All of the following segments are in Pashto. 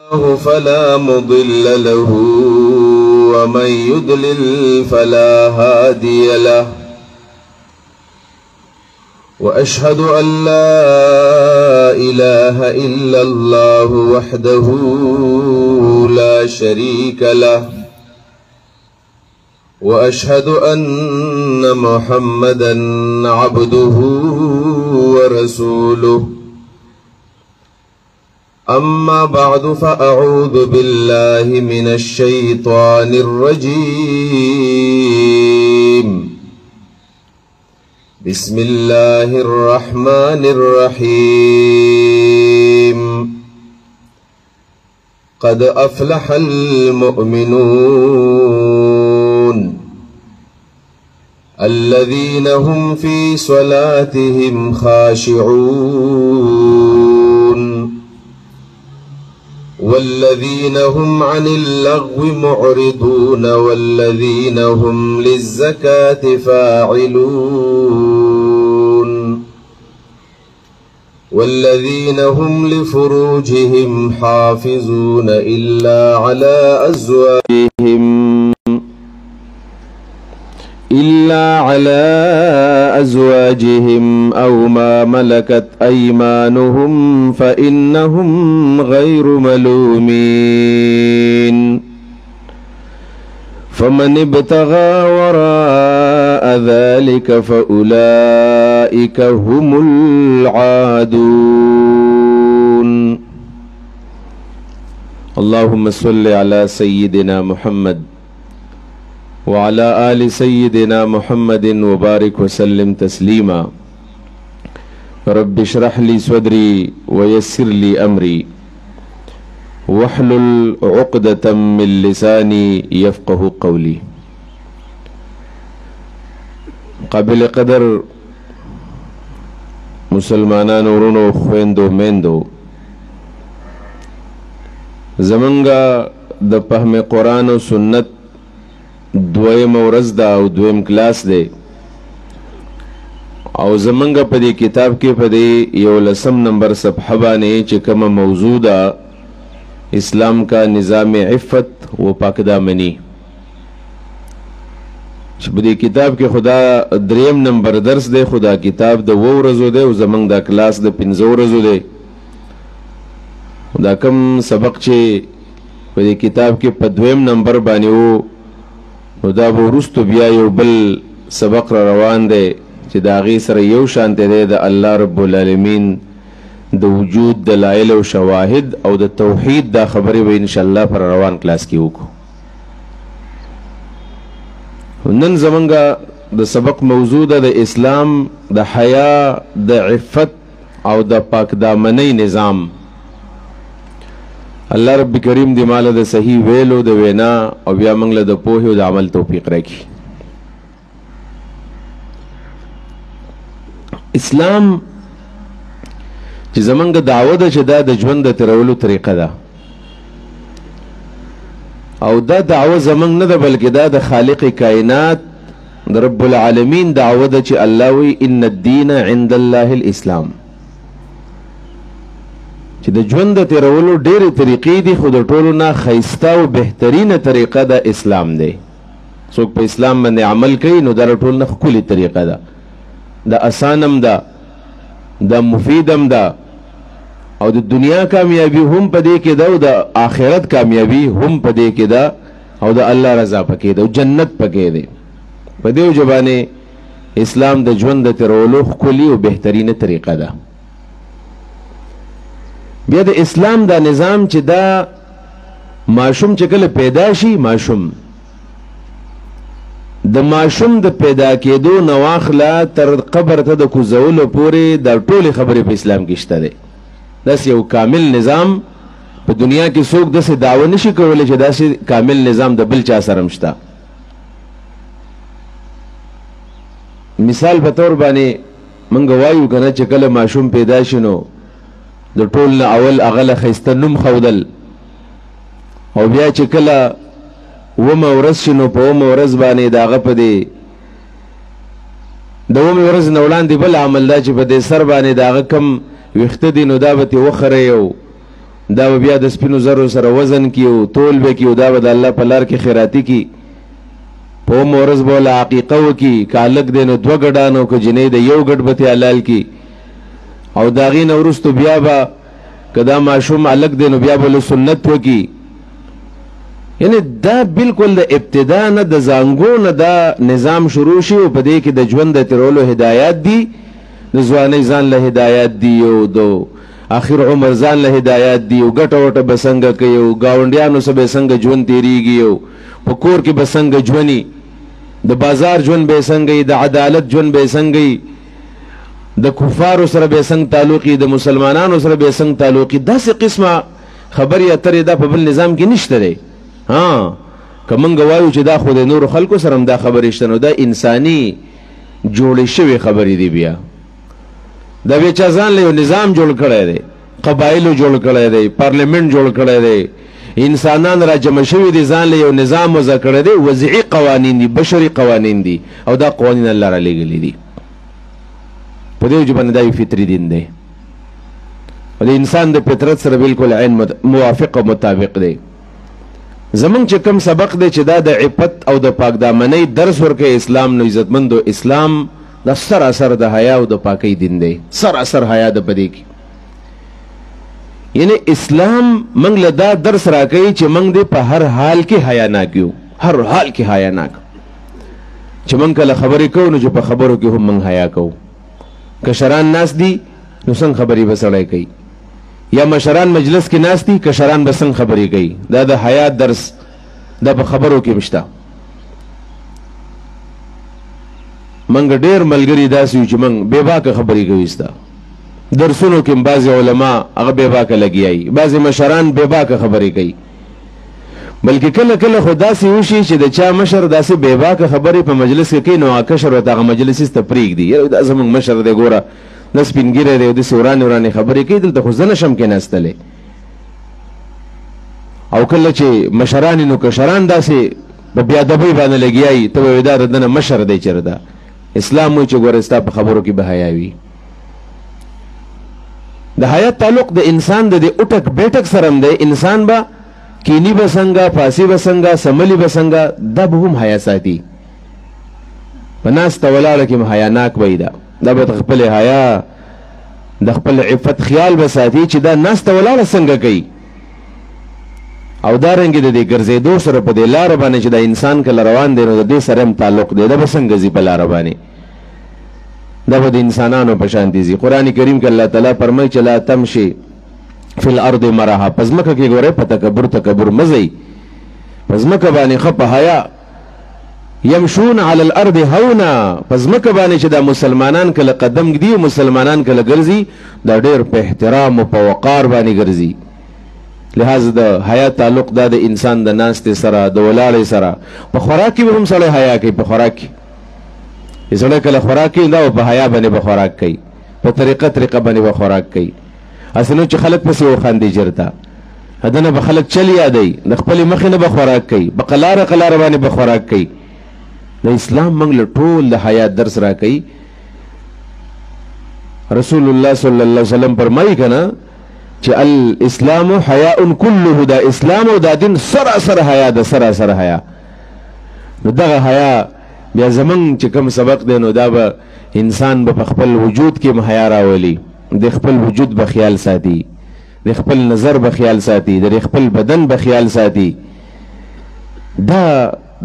فلا مضل له ومن يضلل فلا هادي له وأشهد أن لا إله إلا الله وحده لا شريك له وأشهد أن محمدا عبده ورسوله أما بعد فأعوذ بالله من الشيطان الرجيم بسم الله الرحمن الرحيم قد أفلح المؤمنون الذين هم في صلاتهم خاشعون والذين هم عن اللغو معرضون والذين هم للزكاة فاعلون والذين هم لفروجهم حافظون إلا على أزواجهم أو ما ملكت أيمانهم فإنهم غير ملومين فمن ابتغى وراء ذلك فأولئك هم العادون. اللهم صل على سيدنا محمد وعلى آل سيدنا محمد وبارك وسلم تسليما. رب اشرح لي صدري ويسر لي أمري واحلل عقدة من لساني يفقه قولي. قابل قدر مسلمانان ورونو خويندو میندو، زمنگا د فهم قرآن و سنت دویم ورځ دا او دویم کلاس دی او زمنګ په دې کتاب کې په دې 11 نمبر صفحه باندې چې کومه موضوع ده اسلام کا نظام عفت و پاکدامنی، چې په دې کتاب کې خدا دریم نمبر درس دی، خدا کتاب د 2 ورځو دی او زمنګ دا کلاس د 15 ورځو دی. دا کوم سبق چې په دې کتاب کې په دویم نمبر باندې وو نو دا به وروستو بیا یو بل سبق را روان دی چې د هغې سره یو شانتی دی د الله رب العالمین د وجود دلایل او شواهد او د توحید دا خبرې به انشاءالله پر روان کلاس کې وکړو. نن زمونږه د سبق موضوع ده د اسلام د حیا د عفت او د پاکدامنۍ نظام. الله رب کریم دی مالا د صحیح ویلو د وینا او بیا موږ له د پوهې او د عمل توفیق راکړي. اسلام چې زمونږ دعوه ده چې دا د ژوند د تیرولو طریقه ده او دا دعوه زمونږ نه ده بلکې دا د خالق کائنات د رب العالمین دعوه ده چې الله وی ان الدین عند الله الاسلام، چې د ژوند د تیرولو ډېرې طریقې دي خو د ټولو نه ښایسته او بهترینه طریقه د اسلام دی. څوک په اسلام باندې عمل کوي نو دا د ټولو نه ښکلې طریقه ده، د اسانم ده، د مفیدم ده او د دنیا کامیابی هم په دې کې ده او د آخرت کامیابی هم په دې کې ده او د الله رضا پکې ده او جنت پکې دی. په دې وجه باندې اسلام د ژوند د تیرولو ښکلې او بهترینه طریقه ده. بیا د اسلام دا نظام چې دا ماشوم چې کله پیدا شي، ماشوم د ماشوم د پیدا کېدو نه واخله تر قبر ته د کوزولو پورې دا ټولې خبرې په اسلام کې شته دی. داسې یو کامل نظام په دنیا کې څوک داسې دعوه نشي کولی چې داسې کامل نظام د بل چا سره شته. مثال په طور باندې موږ وایو که نه چې کله ماشوم پیدا شي نو د ټول نه اول هغه له ښایسته نوم ښودل او بیا چې کله 2مه ورځ شي نو په 2مه ورځ باندې د هغه په دې د 2مې ورځې نه وړاندې بل عمل دا چې په دې سر باندې د هغه کم ویښته دي نو دا به ترې وخرئ او دا به بیا د سپینو زرو سره وزن کی او تول به کی او دا به د الله په لار کې خیراتی کی په مورز بوله عقیقه وکي که هلک دی نو 2 ګډان که جنۍ د 1 ګډ به ترې حلال کی او د هغې نه وروستو بیا به که دا ماشوم هلک دی نو بیا به له سنت وکي. یعنی دا بالکل د ابتدا نه د زانګو نه دا نظام شروع شي او په دې کې د ژوند د تیرولو هدایات دي، د ځوانۍ ځان له هدایات دي او د آخر عمر ځان له هدایات دي او ګټه وټه به څنګه کوي او ګاونډیانو سره به څنګه ژوند تېرېږي او په کور کې به څنګه ژوندي، د بازار ژوند به څنګه، د عدالت ژوند به څنګه، د کفارو سره به څنګه تعلق، د مسلمانانو سره به څنګه تعلق. داسې قسمه خبرې اترې دا په بل نظام کې نشته دی. ها که موږ وایو چې دا خو د نورو خلکو سره هم دا خبرې شته نو دا انساني جوړې شوې خبرې دي. بیا دا بیا چا ځان له یو نظام جوړ کړی دی، قبایلو جوړ کړی دی، پارلیمنټ جوړ کړی دی، انسانان را جمع شوي دي، ځان له یو نظام وضع کړی دی، وضعي قوانین دي، بشري قوانین دي او دا قوانین الله را لېږلي دي. په دې وجه باندې دا یو فطري دین دی او د انسان د فطرت سره بالکل عین موافق او مطابق دی. زمونږ چې کوم سبق دی چې دا د عفت او د پاکدامنۍ درس ورکوي اسلام، نو عزتمندو اسلام دا سراسر د حیا او د پاکۍ دین دی، سراسر حیا د پدې کې. یعنی اسلام موږ له دا درس راکوي چې موږ دې په هر حال کې حیا ناک یو، هر حال کې حیا ناک. چې موږ کله خبرې کوو نو چې په خبرو کې هم موږ حیا کوو. کشران ناس دي نو څنګه خبرې به سړی کوي، یا مشران مجلس کې ناس دي کشران به څنګه خبرې کوي. دا د حیا درس دا په خبرو کې مشته. منګ ډېر ملګري داسې یو چې موږ بې باکه خبرې کوي. ستا درسونو کې بعضې علما هغه بې باکه لګیایي، بعضې مشران بې باکه خبرې کوي. بلکې کله کله خو داسې وشي چې د چا مشر داسې بې باکه خبرې په مجلس کې کوي نو هغه کشر ورته هغه مجلس ایسته پرېږدي. یاره دا زموږ مشر دی، ګوره نه سپین ږیری دی او داسې ورانې ورانې خبرې کوي، دلته خو زه نشم کېناستلی. او کله چې مشران نو کشران داسې په بېادبۍ باندې لګیایي ته به وایې دا د ده نه مشر دی. چېرته اسلام وایي چې ګوره ستا په خبرو کې به حیا وي. د حیا تعلق د انسان د دې اټک بیټک سره هم دی. انسان به کینی به څنګه، فاسي به څنګه، سملي به څنګه، دا به هم حیا ساتي. په ناسته ولاړه کې هم حیا ناک وایي. دا به د خپل حیا د خپل عفت خیال به ساتي چې دا ناسته ولاړه څنګه کوي. او دارنګې د دې ګرځېدو سره په دې لاره باندې چې دا انسان کله روان دی نو د دې سره هم تعلق دی. دا به څنګه ځي په لاره باندې، دا به د انسانانو په شان دي ځي. قرآن کریم کې الله تعالی فرمایي چې لا تمشي فی الارض مرحا، په ځمکه کې ګورئ په تکبر مه ځئ، په ځمکه باندې ښه په حیا. یمشون علی الارض هونا، په ځمکه باندې چې دا مسلمانان کله قدم ږدي او مسلمانان کله ګرځي دا ډېر په احترام او په وقار باندې ګرځي. لہذا د حیا تعلق دا د انسان د ناستې سره، د ولاړې سره. په خوراک کې به هم سړی حیا کوي. په خوراک کې سړی کله خوراک کوي دا په حیا باندې به خوراک کوي، په طریقه باندې به خوراک کوي. هسې نو چې خلک پسې وخاندي چېرته دنه به خلک چل یادوي، د خپلې مخې نه به خوراک کوي، په قلاره باندې به خوراک کوي. د اسلام موږ له ټول د حیا درس را کوي. رسول الله صلی الله علیه وسلم فرمایي که نه چې الاسلام حیاء کله، دا اسلام او دا دین سراسر حیا ده، سراسر حیا. نو دغه حیا بیا زمونږ چې کوم سبق دی نو دا به انسان به په خپل وجود کې هم حیا راولي، د خپل وجود به خیال ساتي، د خپل نظر به خیال ساتي، د خپل بدن به خیال ساتي. دا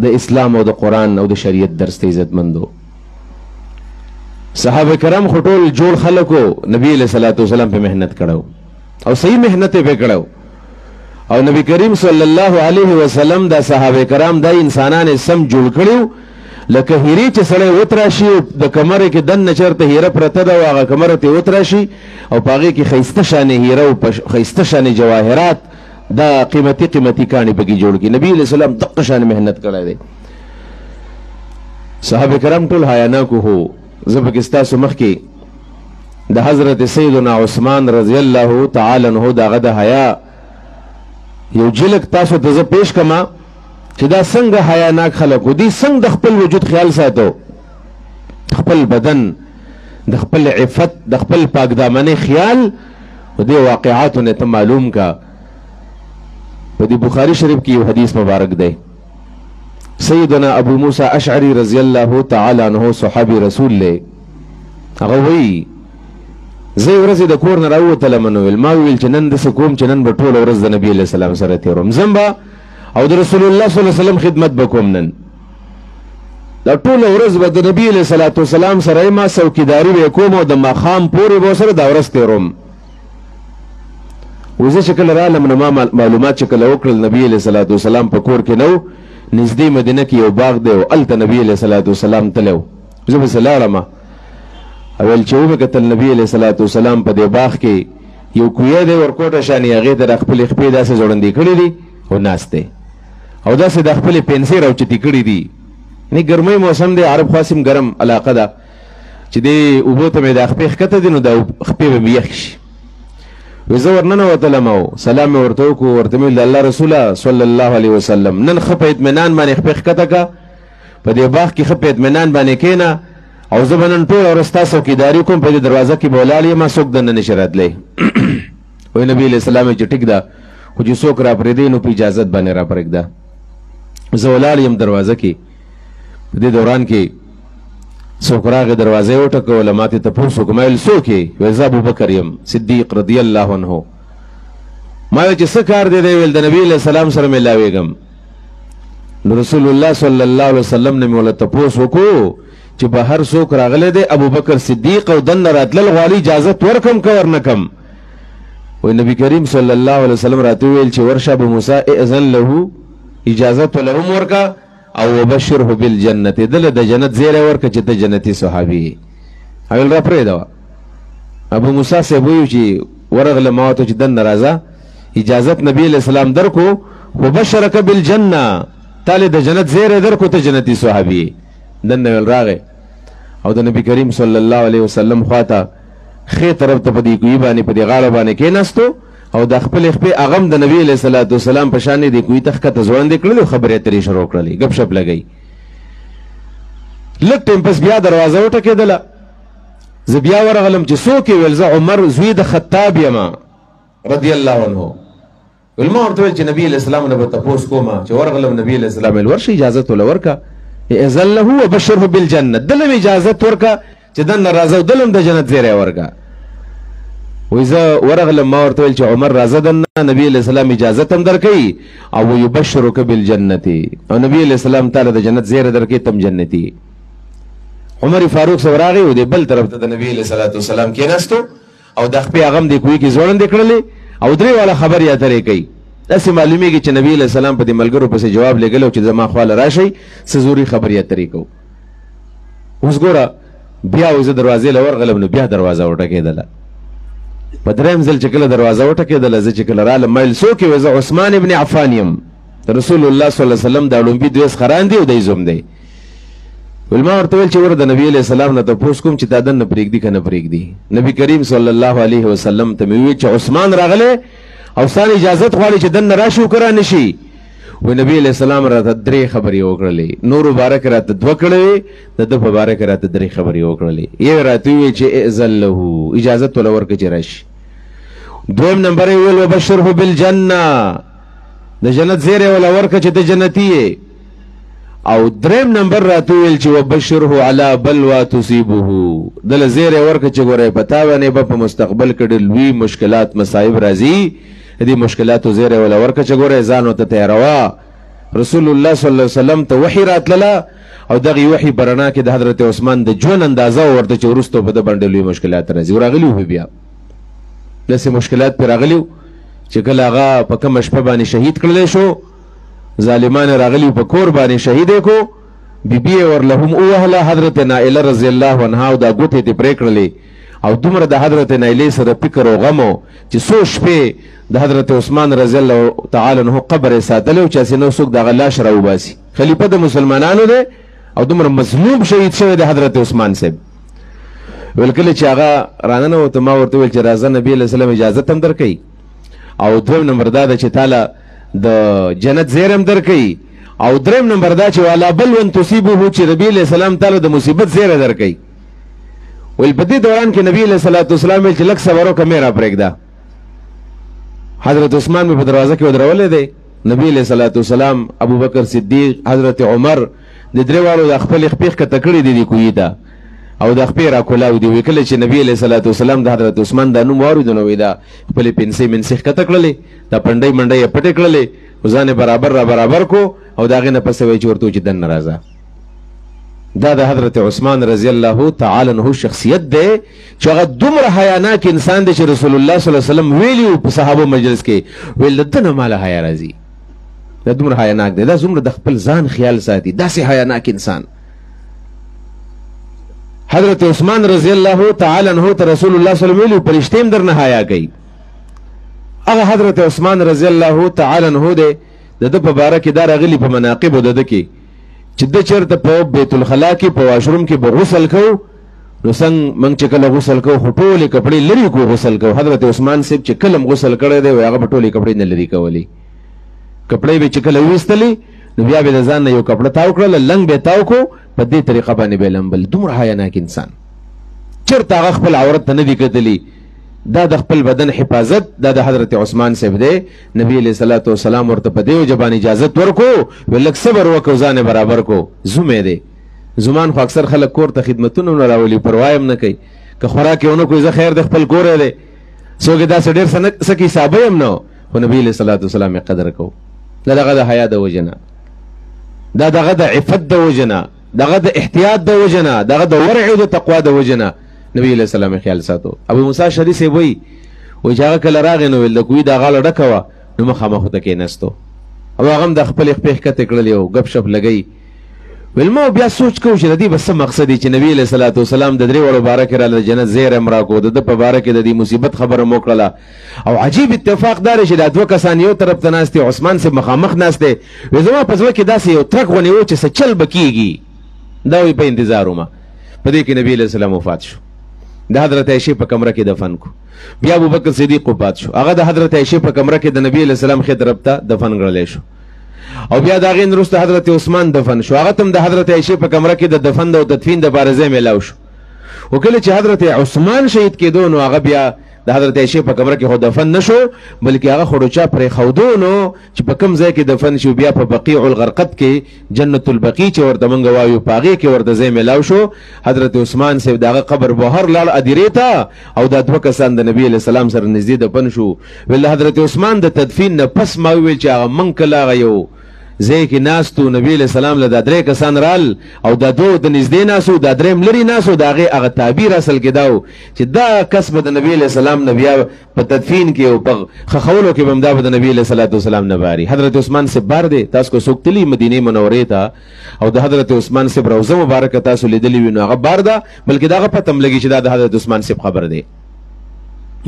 د اسلام او د قرآن او د شریعت درس ته عزتمندو. صحابه کرام خو ټول جوړ خلکو، نبی علیه صلوات وسلام په محنت کړو او صحیح محنت یې پې کړو. او نبی کریم صلی الله علیه وسلم دا صحابه کرام دا انسانان سم جوړ کړیو لکه هیرې چې سړی وتراشي د کمرې کې دننه چېرته هیره پرته ده او هغه کمره ته وتراشي او په هغې کې ښایسته شانې هیره او ښایسته شانې جواهرات دا قیمتي کاڼي پکې جوړ کړي. نبي علیه السلام دقه شان محنت کړی دی. صحابه کرام ټول حیاناکو هو. زه پکې ستاسو مخکې د حضرت سیدنا عثمان رضی الله تعالی عنه د هغه د حیا یو جلک تاسو ته زه پیش کما چې دا څنګه حیاناک خلک و، دوی څنګه د خپل وجود خیال ساتو، د خپل بدن، د خپل عفت، د خپل پاکدامنۍ خیال. و دې واقعاتو نه ته معلوم کا په دې بخاری شریف کې یو حدیث مبارک دی. سیدنا ابو موسی اشعری رضی الله تعالی عنہ صحابي رسول له هغه وی زه ورځ د کور نه راووتلم نو ما ویل چې نن داسې کوم چې نن به ټوله ورځ د نبي علیه السلام سره تېروم زم به او د رسول الله صلی الله علیه وسلم خدمت به کوم نن دا ټوله ورځ به د نبي علیه الصلاة والسلام سره ما څوکیداري به کوم او د ماښام پورې به ورسره دا ورځ تېروم. و زه چې کله رالم نو ما معلومات چې کله وکړل نبي علیه الصلاة والسلام په کور کې نه و نږدې مدینه کې یو باغ دی او هلته نبي علیه الصلاة والسلام تللی و. زه پسې لاړم ویل چې ومې کتل نبي علیه الصلاة والسلام په دې باغ کې یو کویه دی ورکوټه شانې هغې ته د خپلې خپې داسې ځوړندې کړي دي او ناست دی او داسې د خپلې پنسې راوچتې کړي دي. یعنې ګرمۍ موسم دی عرب خاصم ګرم علاقه ده چې دې اوبو ته مې دا خپې ښکته دي نو دا خپې به مې یخ شي. وی زه ورننوتلم او سلام مې ورته وکړو ورته مې ویل د الله رسوله صلی الله علیه وسلم نن ښه په اطمینان باندې خپې ښکته که په دې باغ کې ښه په اطمینان باندې کښېنه او زه به نن ټوله ورځ ستا څوکیداري کوم په دې دروازه کې به ولاړ یم څوک دننه نشي راتلی. وایي نبي علیه السلام چې ټیک ده خو چې څوک را پرېږدی نو په اجازت باندې را پرېږده. زه ولاړ یم دروازه کې په دې دوران کې څوک راغی دروازه یې وټکوله ما ترې تپوس وکړو ما ویل څوک یې ویل زه ابوبکر یم صدیق رضی الله عنه. ما ویل چې څه کار دی دی ویل د نبي علیه السلام سره میلاویږم. نو رسول الله صلی الله علیه وسلم نه مې ورله تپوس وکړو چې بهر څوک راغلی دی ابوبکر صدیق او دننه راتلل غواړي اجازت ورکم که ور نه کم. وایي نبي کریم صلی الله علیه وسلم راته وویل چې ورشه ابو موسی اذن له اجازت له هم ورکه او وبشره بالجنة دله د جنت زیری ورکه چې ته جنتي صحابي یې. ویل را پرېږده ابو موسی صاحب ویو چې ورغله ما ورته چې دننه راځه اجازت نبي علیه السلام درکو وبشرک بالجنة تاله د جنت زیری درکو ته جنتي صحابي یې. دننه ویل راغی او د نبي کریم صلی الله علیه وسلم خواته ښې طرف ته په دې کوهي باندې په دې غاړه باندې کېناستو او د خپلې خپې هغه هم د نبي علیه الصلاة والسلام په شانې دې کوهي ته ښکته ځوړندې کړلې او خبرې اترې شروع کړلې ګپ شپ لګئ. لږ ټیم پس بیا دروازه وټکېدله زه بیا ورغلم چې څوک یې ویل زه عمر زوی د خطاب یمه رضی الله عنه. ویل ما ورته ویل چې نبي علیه السلام نه به تپوس کومه چې ورغلم نبي علیه السلام ویل ورشه اجازت وله ورکه اذن له وبشره بالجنة دله مې اجازت ورکه چې دننه راځه او دله هم د جنت زیری ورکه. وی زه ورغلم ما ورته ویل چې عمر راځه دننه نبي علیه السلام اجازت هم درکوي او ویبشرک بالجنة او نبي علیه السلام تعالی د جنت زیری درکوي تم جنتي. عمر فاروق صاحب راغی او دې بل طرف ته د نبي علیه الصلاة والسلام کېناستو او د خپې هغه هم دې کوهي کې ځوړندې کړلې او درې والا خبرې اترې کوي. داسې معلومیږي چې نبي علیه السلام په دې ملګرو پسې جواب لګلی چې زما خواله راشئ څه زوري خبرې اترې کوو. اوس ګوره بیا زه دروازې له ورغلم نو بیا دروازه وټکېدله. په درېیم ځل چې کله دروازه وټکېدله زه چې کله رالم ما ویل څوک یې زه عثمان ابن عفان یم د رسول الله صلی الله علیه وسلم دا لومبي دوی خران دی او دی زوم دی. ویل ما ورته ویل چې ور د نبي علیه السلام نه تپوس کوم چې تا دننه پرېږدي که نه پرېږدي. نبي کریم صلی الله علیه وسلم ته مې وویل چې عثمان راغلی او ستان اجازت غواړي چې دننه راشي او که را نشي. وی نبی علیه السلام راته درې خبرې وکړلې نورو باره کې راته دوه کړې د ده په باره کې راته درې خبرې وکړلې. یو راته وویل چې اذن له اجازت وله ورکړه چې راشي. دویم نمبر یې وویل وبشره بالجنة د جنت زیری وله ورکړه چې ته جنتي یې. او دریم نمبر راته وویل چې وبشره علی بلوا تصیبه دله زیری ورکړه چې ګوره په تا باندې به په مستقبل کې ډېر لوی مشکلات مصایب راځي دې مشکلاتو زیری وله ورکړه چې ګوره ځان ورته تیاروه. رسول الله صلی الله علیه وسلم ته وحي راتلله او دغې وحي په رڼا کې د حضرت عثمان د ژوند اندازه ورته چې وروسته په ده باندې لوی مشکلات راځي. راغلي وو بیا داسې مشکلات پرې راغلي وو چې کله هغه په کومه شپه باندې شهید کړلی شو ظالمان راغلي په کور باندې شهید یې کو بیبي یې ورله هم ووهله حضرت نائله رضی الله عنها او دا ګوتې دې پرې کړلې او دومره د حضرت نائلې سره فکر او غم و چې څو شپې د حضرت عثمان رضی الله تعالی عنه قبر یې ساتلی و چې هسې نو څوک د هغه لاش را وباسي. خلیفه د مسلمانانو دی او دومره مظلوم شهید شوی د حضرت عثمان صاحب. ویل کله چې هغه راننوته ما ورته ویل چې راځه نبي علیه السلام اجازت هم درکوي او دویم نمبر دا ده چې تاله د جنت زیر هم درکوي او دریم نمبر دا چې والا بلون تصیبه چې نبي علیه السلام تعالی د مصیبت زیری درکوي. ویل په دې دوران کې نبي علیه الصلاة والسلام ویل چې لږ صبر وکړه مې را پرېږده. حضرت عثمان مې په دروازه کې ودرولی دی نبی علیہ الصلوۃ والسلام، ابوبکر صدیق، حضرت عمر د درې واړو د خپل خپې کته کړې دي کوی دا او د خپې را کولاو دی. کله چې نبی علیہ الصلوۃ والسلام د حضرت عثمان د نوم واورید نو وی دا خپل پنسې منسخ کته کړلې، دا پنډۍ منډۍ پټې کړلې، ځان برابر کو او دا غنه پسې وی چې ورته چې دن ناراضه. دا د حضرت عثمان رضی الله تعالی عنہ شخصیت دی چې هغه دومره حیاناک انسان دی چې رسول الله صلی الله علیه وسلم ویلیو په صحابه مجلس کې ویل دنه مال حیا راځي، دا دومره حیاناک دی، دا دومره د خپل ځان خیال ساتي، داسې حیاناک انسان. حضرت عثمان رضی الله تعالی عنہ ته رسول الله صلی الله علیه وسلم ویلیو پرشتیم درنه حیا کوي. هغه حضرت عثمان رضی الله تعالی عنہ دی د په باره کې دا راغلي په مناقب د کې چې د چرته په بیت الخلا کې په واشروم کې به غسل کوو نو څنګه موږ چې کله غسل کوو خو ټولې کپړې لرې کو غسل کوو. حضرت عثمان صاحب چې کله غسل کړی دی هغه به ټولې کپړې نه لرې کولې، کپړې به چې کله ویستلې نو بیا به د ځان نه یو کپړه تاو کړله، لنګ به تاو کو، په دې طریقه باندې به لمبل. دومره حیاناک انسان چېرته هغه خپل عورت ته نه دي کتلي. دا د خپل بدن حفاظت دا د حضرت عثمان صاحب دی. نبی علیہ الصلوۃ والسلام ورته په دې وجه باندې اجازت ورکو ولک صبر وکړو ځان برابر کو. زومې دی زمان خو اکثر خلک کور ته خدمتونه نه راولي، پروا هم نه کوي، که خوراک یې ونه کوي زه خیر د خپل کور دی څوک یې داسې ډېر څه کې حسابه هم نه، خو نبی علیہ الصلوۃ والسلام یې قدر کو. دا دغه د حیا د وجه نه، دا دغه د عفت د وجه نه، دغه د احتیاط د وجه نه، دغه د ورع او د تقوا د وجه نه نبی علیہ السلام خیال ساتو. ابو موسی شری سی وی چې هغه کله راغی نو ول د کوی دا غاړه ډکه وه نو مخامخ ته کېناستو او هغه هم د خپل خپې ښکته کړلې او ګپ شپ لګی. ویل ما بیا سوچ کوو چې د دې به څه مقصد چې نبی علیہ الصلوۃ والسلام د درې وړو باره کې راله جنت زیر هم راکړو، د ده په باره کې د دې مصیبت خبره مو کړله. او عجیب اتفاق دا دی چې دا دوه کسان یو طرف ته ناست دي، عثمان صاحب مخامخ ناست دی. وی زما په زړه کې داسې یو ترک غونې و چې څه چل به کېږي، دا وی په انتظار ومه. په دې کې نبی علیہ السلام وفات شو، د حضرت عائشې په کمره کې دفن کو. بیا ابوبکر صدیق وفات شو، هغه د حضرت عائشې په کمره کې د نبی علیہ السلام خې طرف ته دفن کړلی شو. او بیا د هغې نه وروسته حضرت عثمان دفن شو، هغه ته هم د حضرت عائشې په کمره کې د دفن او تدفین دپاره ځای میلاو شو. خو کله چې حضرت عثمان شهید کېدو نو هغه بیا د حضرت عائشې په کمره کې خو دفن نه شو بلکې هغه خروچا پرېښودو نو چې په کوم ځای کې دفن شو بیا په بقیع الغرقد کې جنت البقیع چې ورته موږ وایو په هغې کې ورته ځای میلاو شو. حضرت عثمان صاحب د هغه قبر بهر لاړ ادیرې ته او دا دوه کسان د نبي علیه السلام سره نږدې دفن شو. ویل حضرت عثمان د تدفین نه پس ما وویل چې هغه موږ کله هغه یو ځای کې ناستو نبی علیہ السلام له دا درې کسان رال او دا دو د نږدې ناسو دا درېم لرې ناسو د هغې هغه تعبیر اصل کې دا و چې دا کس به د نبي علیہ السلام نه بیا په تدفین کې او په خښولو کې به هم دا به د نبي علیہ الصلوۃ والسلام نه باري. حضرت عثمان صاحب بار دی تاسو کو څوک تلي مدینې منورې ته او د حضرت عثمان صاحب روضه مبارکه تاسو لیدلي وي نو هغه بار ده بلکې د هغه پته هم لګي چې دا د حضرت عثمان صاحب خبر دی.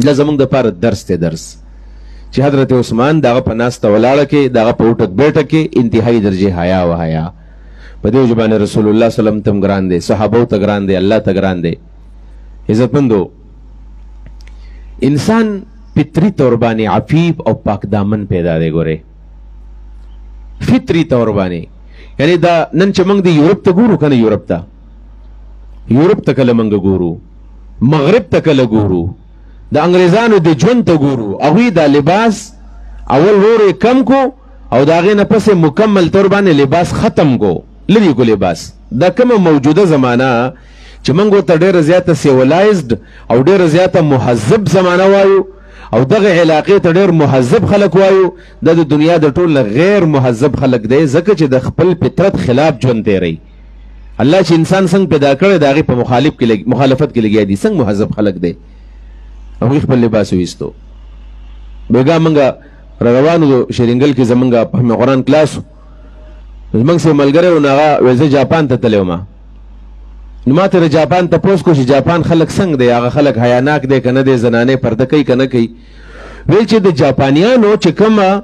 دا زموږ دپاره درس دی درس چې حضرت عثمان دغه په ناسته ولاړه کې دغه په اوټک بیټک کې انتهایی درجې حیا و حیا په دې وجه باندې رسول الله صلی الله علیه وسلم ته ګران دی، صحابو ته ګران دی، الله ته ګران دی. عزتمندو انسان فطری طور باندې عفیف او پاک دامن پیدا دی. ګوره فطری طور باندې یعنی دا نن چې موږ د یورپ ته ګورو کنه یورپ ته کله موږ ګورو، مغرب ته کله ګورو، د انګریزانو د ژوند ته ګورو، هغوی دا لباس اول ورې کم کو او د هغې نه پسې مکمل طور باندې لباس ختم کو، لرې کو لباس. دا کومه موجوده زمانه چې موږ ورته ډېره زیاته سیولایزډ او ډېره زیاته مهذب زمانه وایو او دغه علاقې ته ډېر مهذب خلک وایو، دا د دنیا د ټول غیر مهذب خلک دی ځکه چې د خپل فطرت خلاف ژوند تیری. الله چې انسان څنګه پیدا کړی د هغې په مخالفت کې لګیا دي، څنګه مهذب خلک دی هغوی خپل لباس ویستو. بېګا موږ روانو شرینګل کې زمونږ په قرآن کلاس زمونږ سره ملګری و نو هغه ویل زه جاپان ته تللی وم نو ما ترې جاپان تپوس کو چې جاپان خلک څنګه دی، هغه خلک حیاناک دی که نه دی، زنانې پرده کوي که نه کوي. ویل چې د جاپانیانو چې کومه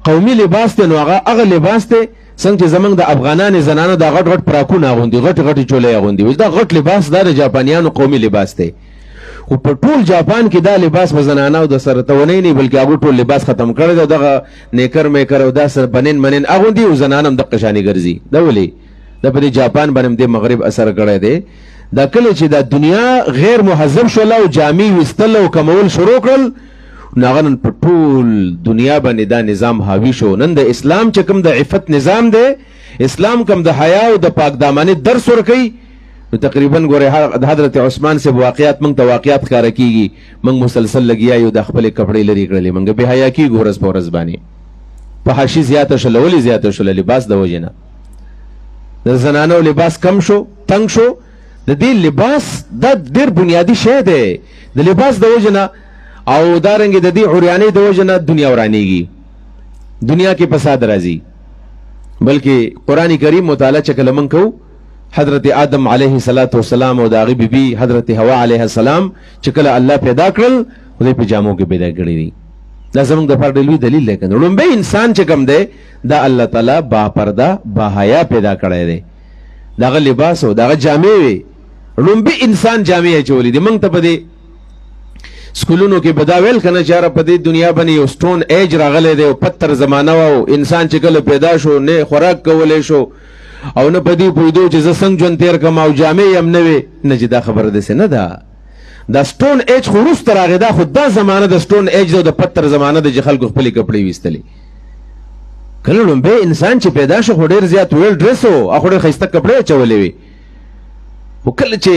قومي لباس دی نو هغه لباس دی څنګه چې زمونږ د افغانانو زنانه دا غټ غټ پراکونه اغوندي، غټې غټې چولۍ اغوندي، وایي دا غټ لباس دا د جاپانیانو قومي لباس دی. خو په ټول جاپان کې دا لباس په زنانو د سره تونی نه بلکې هغوی ټول لباس ختم کړی دی، دغه نیکر میکر او دا سره بنین منین اغوندي او زنان هم دقه شانې ګرځي. دا ولې دا په دې جاپان باندې هم د مغرب اثر کړی دی. دا کله چې دا دنیا غیر مهذب شوله او جامې ویستل او کمول شروع کړل نو هغه نن په ټول دنیا باندې دا نظام حاوي شو. نن د اسلام چې کوم د عفت نظام دی، اسلام کوم د حیا او د پاک دامنۍ درس ورکوي، نو تقریبا ګورې د حضرت عثمان صاحب واقعات موږ ته واقعات ښکاره کېږي، موږ مسلسل لګیا یو د خپلې کپړې لرې کړلې، موږ بې حیا کېږو ورځ په ورځ باندې. فحاشي زیاته شوله. ولې زیاته شوله؟ لباس د وجې نه. د زنانو لباس کم شو، تنګ شو. د دې لباس دا ډېر بنیادي شی دی. د لباس د وجې نه او دارنګې د دې عریانۍ د وجې نه دنیا ورانېږي، دنیا کې فساد راځي. بلکې قرآن کریم مطالعه چې کله موږ کوو، حضرت آدم علیه السلام او د هغې بیبي حضرت حوا علیه السلام چې کله الله پیدا کړل، خدای په جامو کې پیدا کړي دي. دا زموږ دپاره ډېر لوی دلیل دی. که نو لومبی انسان چې کوم دی دا الله تعالی با پرده با حیا پیدا کړی دی. د هغه لباس او د هغه جامې وې، لومبي انسان جامې اچولې دي. موږ ته په دې سکولونو کې به دا ویل که نه چې یاره په دې دنیا باندې یو سټون ایج راغلی دی او پتر زمانه وه، او انسان چې کله پیدا شو نه خوراک کولی شو او نه په دې پوهېدو چې زه څنګه ژوند تېر کړم او جامې یې هم نه وې. نه چې دا خبره داسې نه ده. دا سټون ایج خو وروسته راغی، دا خو دا زمانه د سټون ایج ده او د پتر زمانه ده چې خلکو خپلې کپړې ویستلې. کله لومبی انسان چې پیدا شو خو ډېر زیات ویل ډرس و، هغه ډېر ښایسته کپړې اچولې وې. خو کله چې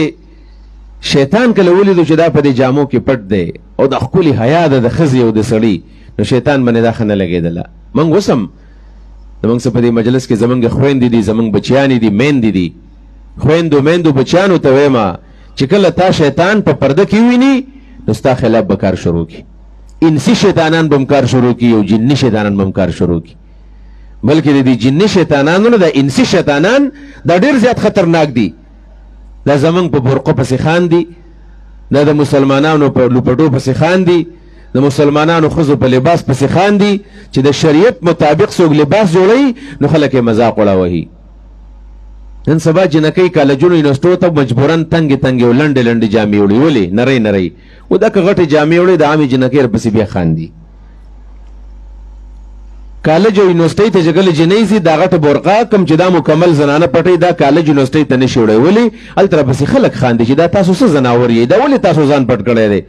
شیطان کله ولیدو چې دا په دې جامو کې پټ دی او د ښکلې حیا ده د ښځې او د سړي، نو شیطان باندې دا ښه نه لګېدله. موږ اوس هم زموږ څه په دې مجلس کې زموږ خویندې دي، زموږ بچیانې دي، میندې دي. خویندو میندو بچیانو ته ویمه چې کله تا شیطان په پرده کې وویني نو ستا خلاف به کار شروع کړي. انسي شیطانان به هم کار شروع کړي او جني شیطانان به هم کار شروع کړي. بلکې د دې جني شیطانانو نه د انسي شیطانان دا ډېر زیات خطرناک دي. دا زمونږ په برقو پسې خاندي، دا د مسلمانانو په لوپټو پسې خاندي، د مسلمانانو ښځو په لباس پسې خاندي چې د شریعت مطابق څوک لباس جوړوي نو خلک یې مذاق وړوي. نن سبا جنکۍ کالجونو یونیورسټو ته مجبوراً تنګې تنګې او لنډې لنډې جامې وړي. ولې؟ نرۍ نرۍ. و دا که غټې جامې وړي د عامې جنکۍ ورپسې بیا خاندي. کالج او یونیورسټۍ ته چې کله جنۍ ځي دا غټه برقه کوم چې دا مکمل زنانه پټوي دا کالج یونیورسټۍ ته نشي وړی. ولې؟ هلته راپسې خلک خاندي چې دا تاسو څه زناور یې، دا ولې تاسو ځان پټ کړی دی،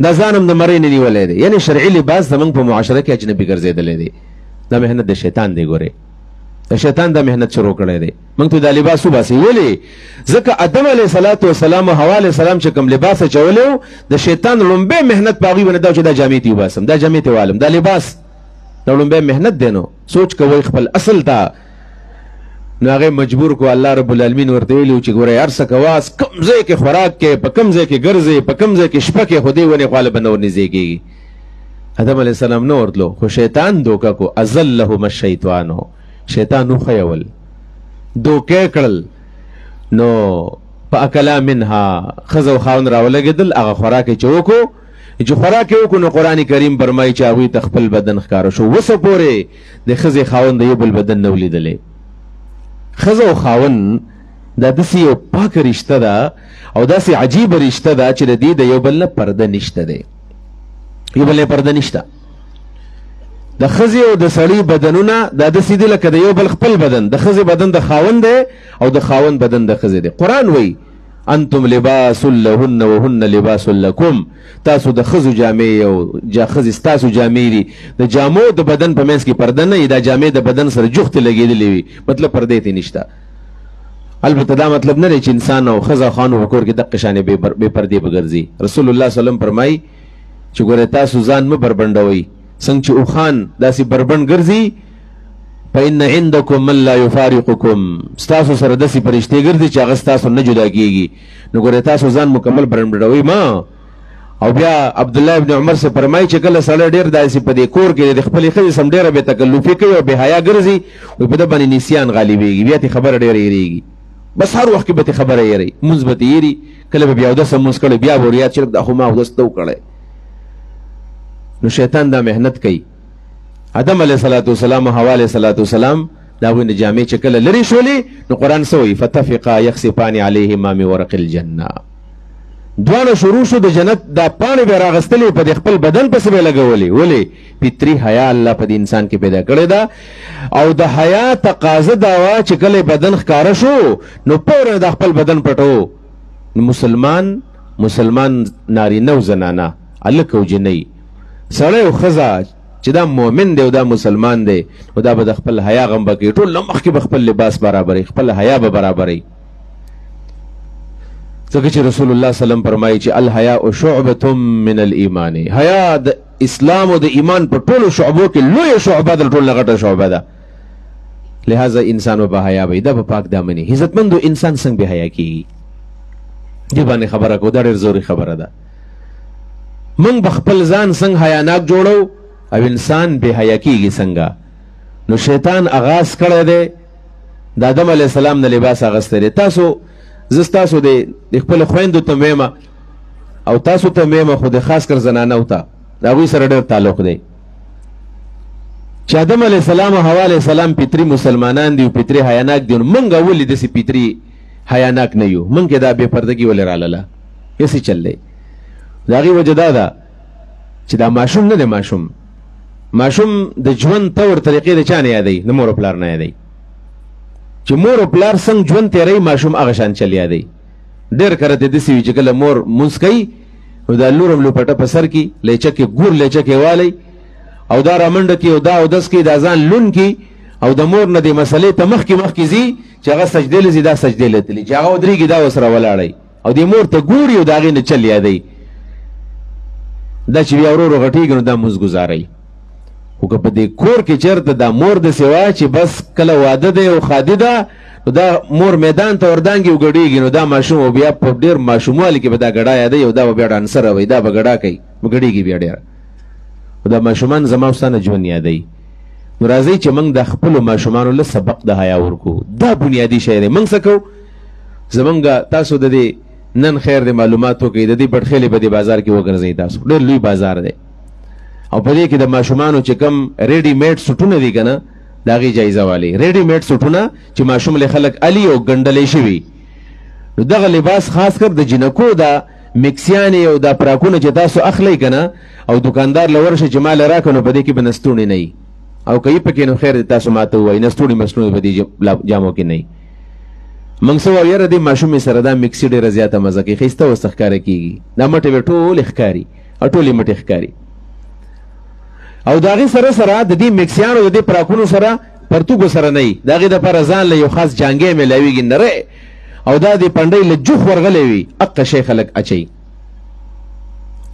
دا ځان هم د مرۍ نه نیولی دی. یعنې شرعي لباس زموږ په معاشره کې اجنبي ګرځېدلی دی. دا محنت د شیطان دی. ګورې د شیطان دا محنت شروع کړی دی. موږ ته دا لباس وباسي. ولې؟ ځکه آدم علیه السلام او حوا علیه السلام چې کوم لباس اچولی و، د شیطان لومبی محنت په هغوی باندې دا چې دا جامې ته وباسم، دا جامې ته والم، دا لباس دا لومبی محنت دی. نو سوچ کوئ خپل اصل ته. نو هغې مجبور کو. الله رب العالمین ورته ویلي و چې ګورئ هر څه کوه، کوم ځای کې خوراک کې، په کوم ځای کې ګرځئ، په کوم ځای کې شپه کې، خو دې ونې خواله به نه ورنږدې کېږي. آدم علیه السلام نه ورتلو، خو شیطان دوکه کو. ازلهما الشیطانو، شیطان وښیول، دوکې کړل. نو فاکلا منها، ښځه او خاوند راولګېدل، هغه خوراک یې چې وکړو، چې خوراک یې وکړو نو قرآن کریم فرمایي چې هغوی ته خپل بدن ښکاره شو. اوسه پورې د ښځې خاوند د یو بل بدن نه ولیدلی. ښځه او خاوند دا داسې یو پاکه رشته ده او داسې عجیبه رشته ده چې د دې د یو بل نه پرده نشته دی. یو بل نه پرده نشته. د ښځې او د سړي بدنونه دا داسې دي لکه د یو بل خپل بدن. د ښځې بدن د خاوند دی او د خاوند بدن د ښځې دی. قرآن وایي انتم لباس لهن وهن لباس لکم. تاسو د ښځو جامې او ښځې ستاسو جامې دي. د جامو د بدن په منځ کې پرده نه وي، دا جامې د بدن سره جوختې لګېدلې وي، مطلب پردې ته نشته. البته دا مطلب نه دی چې انسان او ښځه خانو په کور کې دقې شانې بې پردې به ګرځي. رسول الله صلی الله علیه وسلم فرمایي چې ګورئ تاسو ځان مه بربنډوئ، څنګه چې اوښان داسې بربنډ ګرځي، فإن عندكم من لا يفارقكم، ستاسو سره داسې فرشتې ګرځي چې هغه ستاسو نه جدا کېږي. نو ګورئ تاسو ځان مکمل بربنډوئ ما. او بیا عبدالله ابن عمر سے فرمایي چې کله سړی ډېر داسې په دې کور کې د خپلې ښځې سم ډېره بې تکلفي کوي او بې حیا ګرځي، وایي په ده باندې نسیان غالبېږي، بیا ترې خبره ډېره هېرېږي. بس هر وخت کې به ترې خبره هېروي، لمونځ به ترې هېري، کله به بیا اودس لمونځ کړی بیا به ور یاد شي دا خو ما اودس ته وکړی. نو شیطان دا محنت کوي. آدم علیه السلام او حوا علیه السلام د هغوی نه جامې چې کله لرې شولې نو قرآن څه وایي فتفقا یخصفان علیهما من ورق الجنه. دواړه شروع شو د جنت دا پاڼې به یې راغستلې په د خپل بدن پسې به یې لګولې. ولې؟ فطري حیا الله په دې انسان کې پیدا کړې ده او د حیا تقاضه دا وه چې کله بدن ښکاره شو نو فوراً د خپل بدن پټو. نو مسلمان نارینه او زنانه، هلک او جنۍ، سړی او ښځه چې دا مؤمن دی او دا مسلمان دی نو دا به د خپل حیا غم به کوي ټول نه مخکې به خپل لباس برابروي خپل حیا به برابروي ځکه چې رسول الله سلم فرمایي چې الحیاء شعبة من الایمان حیا د اسلام او د ایمان په ټولو شعبو کې لویه شعبه ده ټول نه غټه شعبه ده لہذا انسان به حیا وي دا به پاک دامني عزتمندو انسان څنګه به حیا کیږي دې باندې خبره کو دا ډېر ضروري خبره ده موږ به خپل ځان څنګه حیاناک جوړو او انسان به حیا کیږي څنګه نو شیطان آغاز کړی دی د آدم علیه السلام نه لباس اغوستی دی تاسو زه ستاسو د خپلو خویندو ته ویمه او تاسو ته ویمه خو د خاص کر زنانو ته د هغوی سره ډېر تعلق دی چې آدم علیه السلام او حوا علیه السلام فطري مسلمانان دي او فطري حیاناک دي نو موږ ولې داسې فطري حیاناک نه یو موږ کې دا بې پردګي ولې رالاله هسې چل دی د هغې وجه دا ده چې دا ماشوم نه دی ماشوم د ژوند طور طریقې د چا نه یادوي د مور او پلار نه یادوي چې مور او پلار څنګه ژوند تېروي ماشوم هغه شان چل یادوي ډېر کله ته داسې وي چې کله مور مونځ کوي نو دا لور هم لوپټه په سر کي لیچه کې ګور لیچه کې والی او دا رامنډه کې او دا اودس کې دا ځان لون کې او د مور نه دې مسلې ته مخکې ځي چې هغه سجدې له ځي دا سجدې له تلي چې هغه ودرېږي دا ورسره ولاړی او دې مور ته ګوري او د هغې نه چل یادوي دا چې بیا ورو ورو غټېږي نو دا مونځ ګزاروي خو که په دې کور کې چېرته دا مور داسې وه چې بس کله واده دی او خادي ده نو دا مور میدان ته وردانګي او ګډېږي نو دا ماشوم او بیا په ډېر ماشوموالي کې به دا ګډا یادوي او دا به بیا ډانسره وي دا به ګډا کوي ګډېږي بیا ډېر خو دا ماشومان زما او ستا نه ژوند یادوي نو راځئ چې موږ د خپلو ماشومانو له سبق د حیا ورکو دا بنیادي شی دی موږ څه کوو زمونږ تاسو د دې نن خیر د معلومات وکړئ د دې بټخېلې به دې بازار کې وګرځئ تاسو ډېر لوی بازار دی او په دې کې د ماشومانو چې کم ریډي میډ سوټونه دي که نه د هغې جایزه والی ریډي میډ سوټونه چې ماشوم له خلک الي او ګنډلی شوي نو دغه لباس خاص کر د جنکو دا میکسیانې او دا پراکونه چې تاسو اخلی که نه او دکاندار له ورشه چې مال راکړه نو په دې کې به نستوڼې نه وي او که یې پکې نو خیر تاسو ماته ووایي نستوڼې مستوڼې په دې جامو کې نه وي موږ څه وایو یاره دې ماشومې سره دا میکسي ډېره زیاته مزه کوي ښایسته ورسته ښکاره کېږي دا مټې به ټولې ښکاري او ټولې مټې ښکاري او د هغې سره د دې میکسیانو د دې پراکونو سره پرتوګو سره نه وي د هغې دپاره ځان له یو خاص جانګی میلاویږي نری او دا د پنډۍ له جوخ ورغلی وي اقه شی خلک اچوي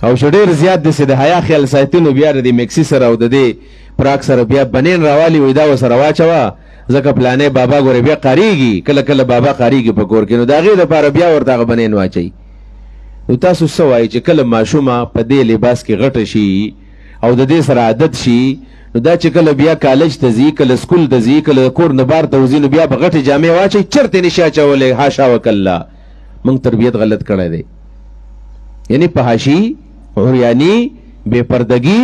او چې ډېر زیات داسې د حیا خیال ساتي نو بیا د دې میکسي سره او د دې پراک سره بیا بنین راوالي وي دا ورسره واچوه ځکه پلانې بابا ګورې بیا قاریږي کله کله بابا قاریږي په کور کې نو د هغې دپاره بیا ورته هغه بنین واچوي نو تاسو څه وایئ چې کله ماشومه په دې لباس کې غټه شي او د دې سره عادت شي نو دا چې کله بیا کالج ته ځي کله سکول ته ځي کله د کور نه بار ته وځي نو بیا به غټې جامې واچوي چېرته نشي اچولی حاشا وکالله موږ تربیت غلط کړی دی یعنی فحاشي عریاني بې پردګي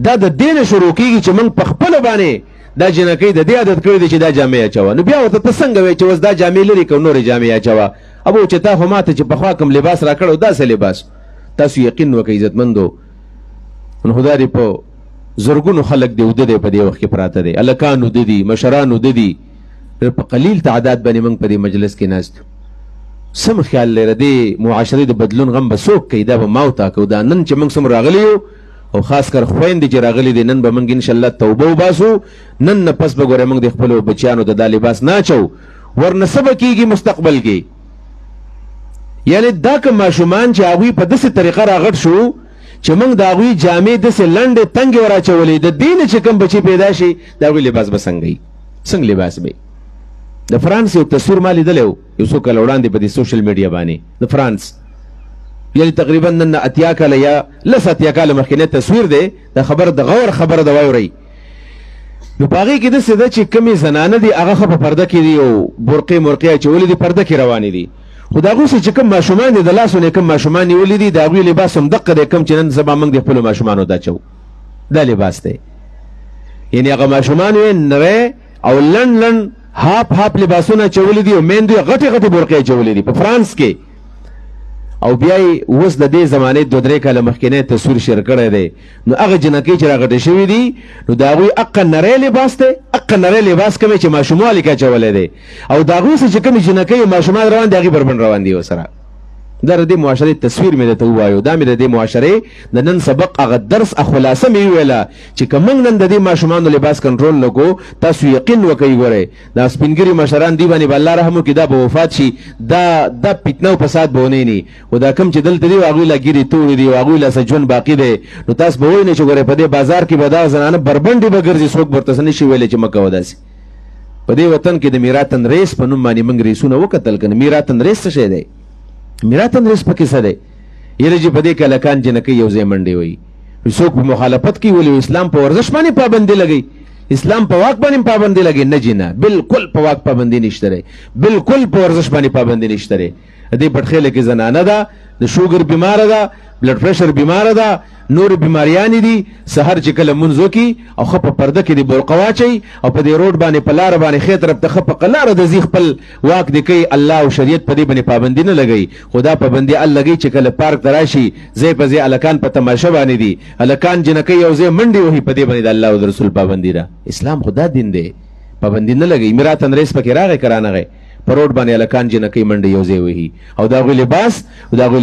دا د دې نه شروع کېږي چې موږ په خپله باندې دا جنکۍ د دې عادت کړی دی چې دا جامې اچوه نو بیا ورته ته څنګه وایې چې اوس دا جامې لرې که نورې جامې اچوه ابو چې تا خو ماته چې پخوا کوم لباس را کړی داسې لباس تاسو یقین وکړئ عزتمندو نو خدا دې په زرګونو خلک دې اوده دی په دې وخت کې پراته دی هلکان اوده دي مشران اوده دي په قلیل تعداد باندې موږ په دې مجلس کې ناست یو سم خیال لري دې معاشرې د بدلون غم به څوک کوي دا به ما او تا کوو دا نن چې موږ څومره راغلي یو او خاص کر خویندې چې راغلي دي نن به موږ انشاءالله توبه وباسو نن نه پس به ګوره موږ د خپلو بچیانو ته دا لباس نه اچو ورنه څه به کېږي مستقبل کې یعنې دا که ماشومان چې هغوی په داسې طریقه راغټ شو چې موږ د هغوی جامې داسې لنډې تنګې ور اچولې د دې نه چې کوم بچي پیدا شي د هغوی لباس به څنګه وي څنګه لباس به د فرانس یو تصویر ما لیدلی و یو څو کاله وړاندې په دې سوشل میډیا باندې د فرانس یعنې تقریبا نن 80 کاله یا لس 80 کاله مخکینی تصویر دی د خبر د غور خبره د واورئ نو په هغې کې داسې ده چې کومې زنانه دي هغه ښه په پرده کې دي او برقې مرقې اچولې دي پرده کې روانې دي خو د هغوی چې کوم ماشومان دي د لاسو نه کوم ماشومان نیولي دي د هغوی لباس هم دقه دی کوم چې نن سبا موږ د خپلو ماشومانو ته اچوو دا لباس دی یعنې هغه ماشومان یې نری او لنډ لنډ هاپ لباسونه اچولي دي او میندو یې غټې غټې برقې اچولې دي په فرانس کې او بیا یې اوس د دې زمانې 2-3 کاله مخکینی تصویر شیر کړی دی نو هغه جنکۍ چې راغټې شوي دي نو د هغوی اقه نری لباس دی اقه نری لباس کوم چې ماشوموالي کې اچولی دی او د هغوی څه چې کومې جنکۍ او ماشومان روان دي هغې بربنډ روان دي ورسره دا د دې معاشرې تصویر مې درته ووایو، دا مې د دې معاشرې د نن سبق هغه درس خلاصه مې وویله چې که موږ نن د دې ماشومانو لباس کنټرول نه کړو، تاسو یقین وکئ ګورئ دا سپینګري مشران دی باندې به الله رحم وکړي، دا به وفات شي، دا فتنه او فساد به ونه ویني. خو دا کوم چې دلته دي هغوی له ګیرې توړې دي او هغوی له څه ژوند باقي دی، نو تاسو به ووینئ چې ګورئ په دې بازار کې به دا زنانه بربنډې به ګرځي، څوک به ورته څه نشي ویلی چې مه کوه داسې. په دې وطن کې د میراتن ریس په نوم باندې موږ ریسونه وکتل که نه. میراتن ریس څه شی دی؟ میراتن ریس پکې څه دی؟ یره چې په دې کې هلکان جنکۍ یو ځای منډې وایي، څوک په مخالفت کوي، ولې اسلام په ورزش باندې پابندي لګوي، اسلام په واک باندې پابندي لګوي؟ نه جي نه، بالکل په واک پابندي نشته دی، بالکل په ورزش باندې پابندي نشته دی. دې پټخېله کې زنانه ده، د شوګر بیماره ده، بلډ پریشر بیماره ده، نور بیماریانې دي، سحر چې کله مونځ وکړي او ښه په پرده کې د برقه واچوي او په دې روډ باندې په لاره باندې ښې طرف ته ښه په قلاره د ځي خپل واک دې کوي، الله او شریعت په دې باندې پابندي نه لګوي. خو دا پابندي ال لګوي چې کله پارک ته راشي ځای په ځای هلکان په تماشه باندې دي، هلکان جنکۍ یو ځای منډې وهي، په دې باندې د الله او د رسول پابندي ده. اسلام خو دا دین دی، پابندي نه لګوي. میراتن ریس پکې راغی که رانغی، په روډ باندې هلکان جنکۍ منډې یو ځای وهي، او د هغوی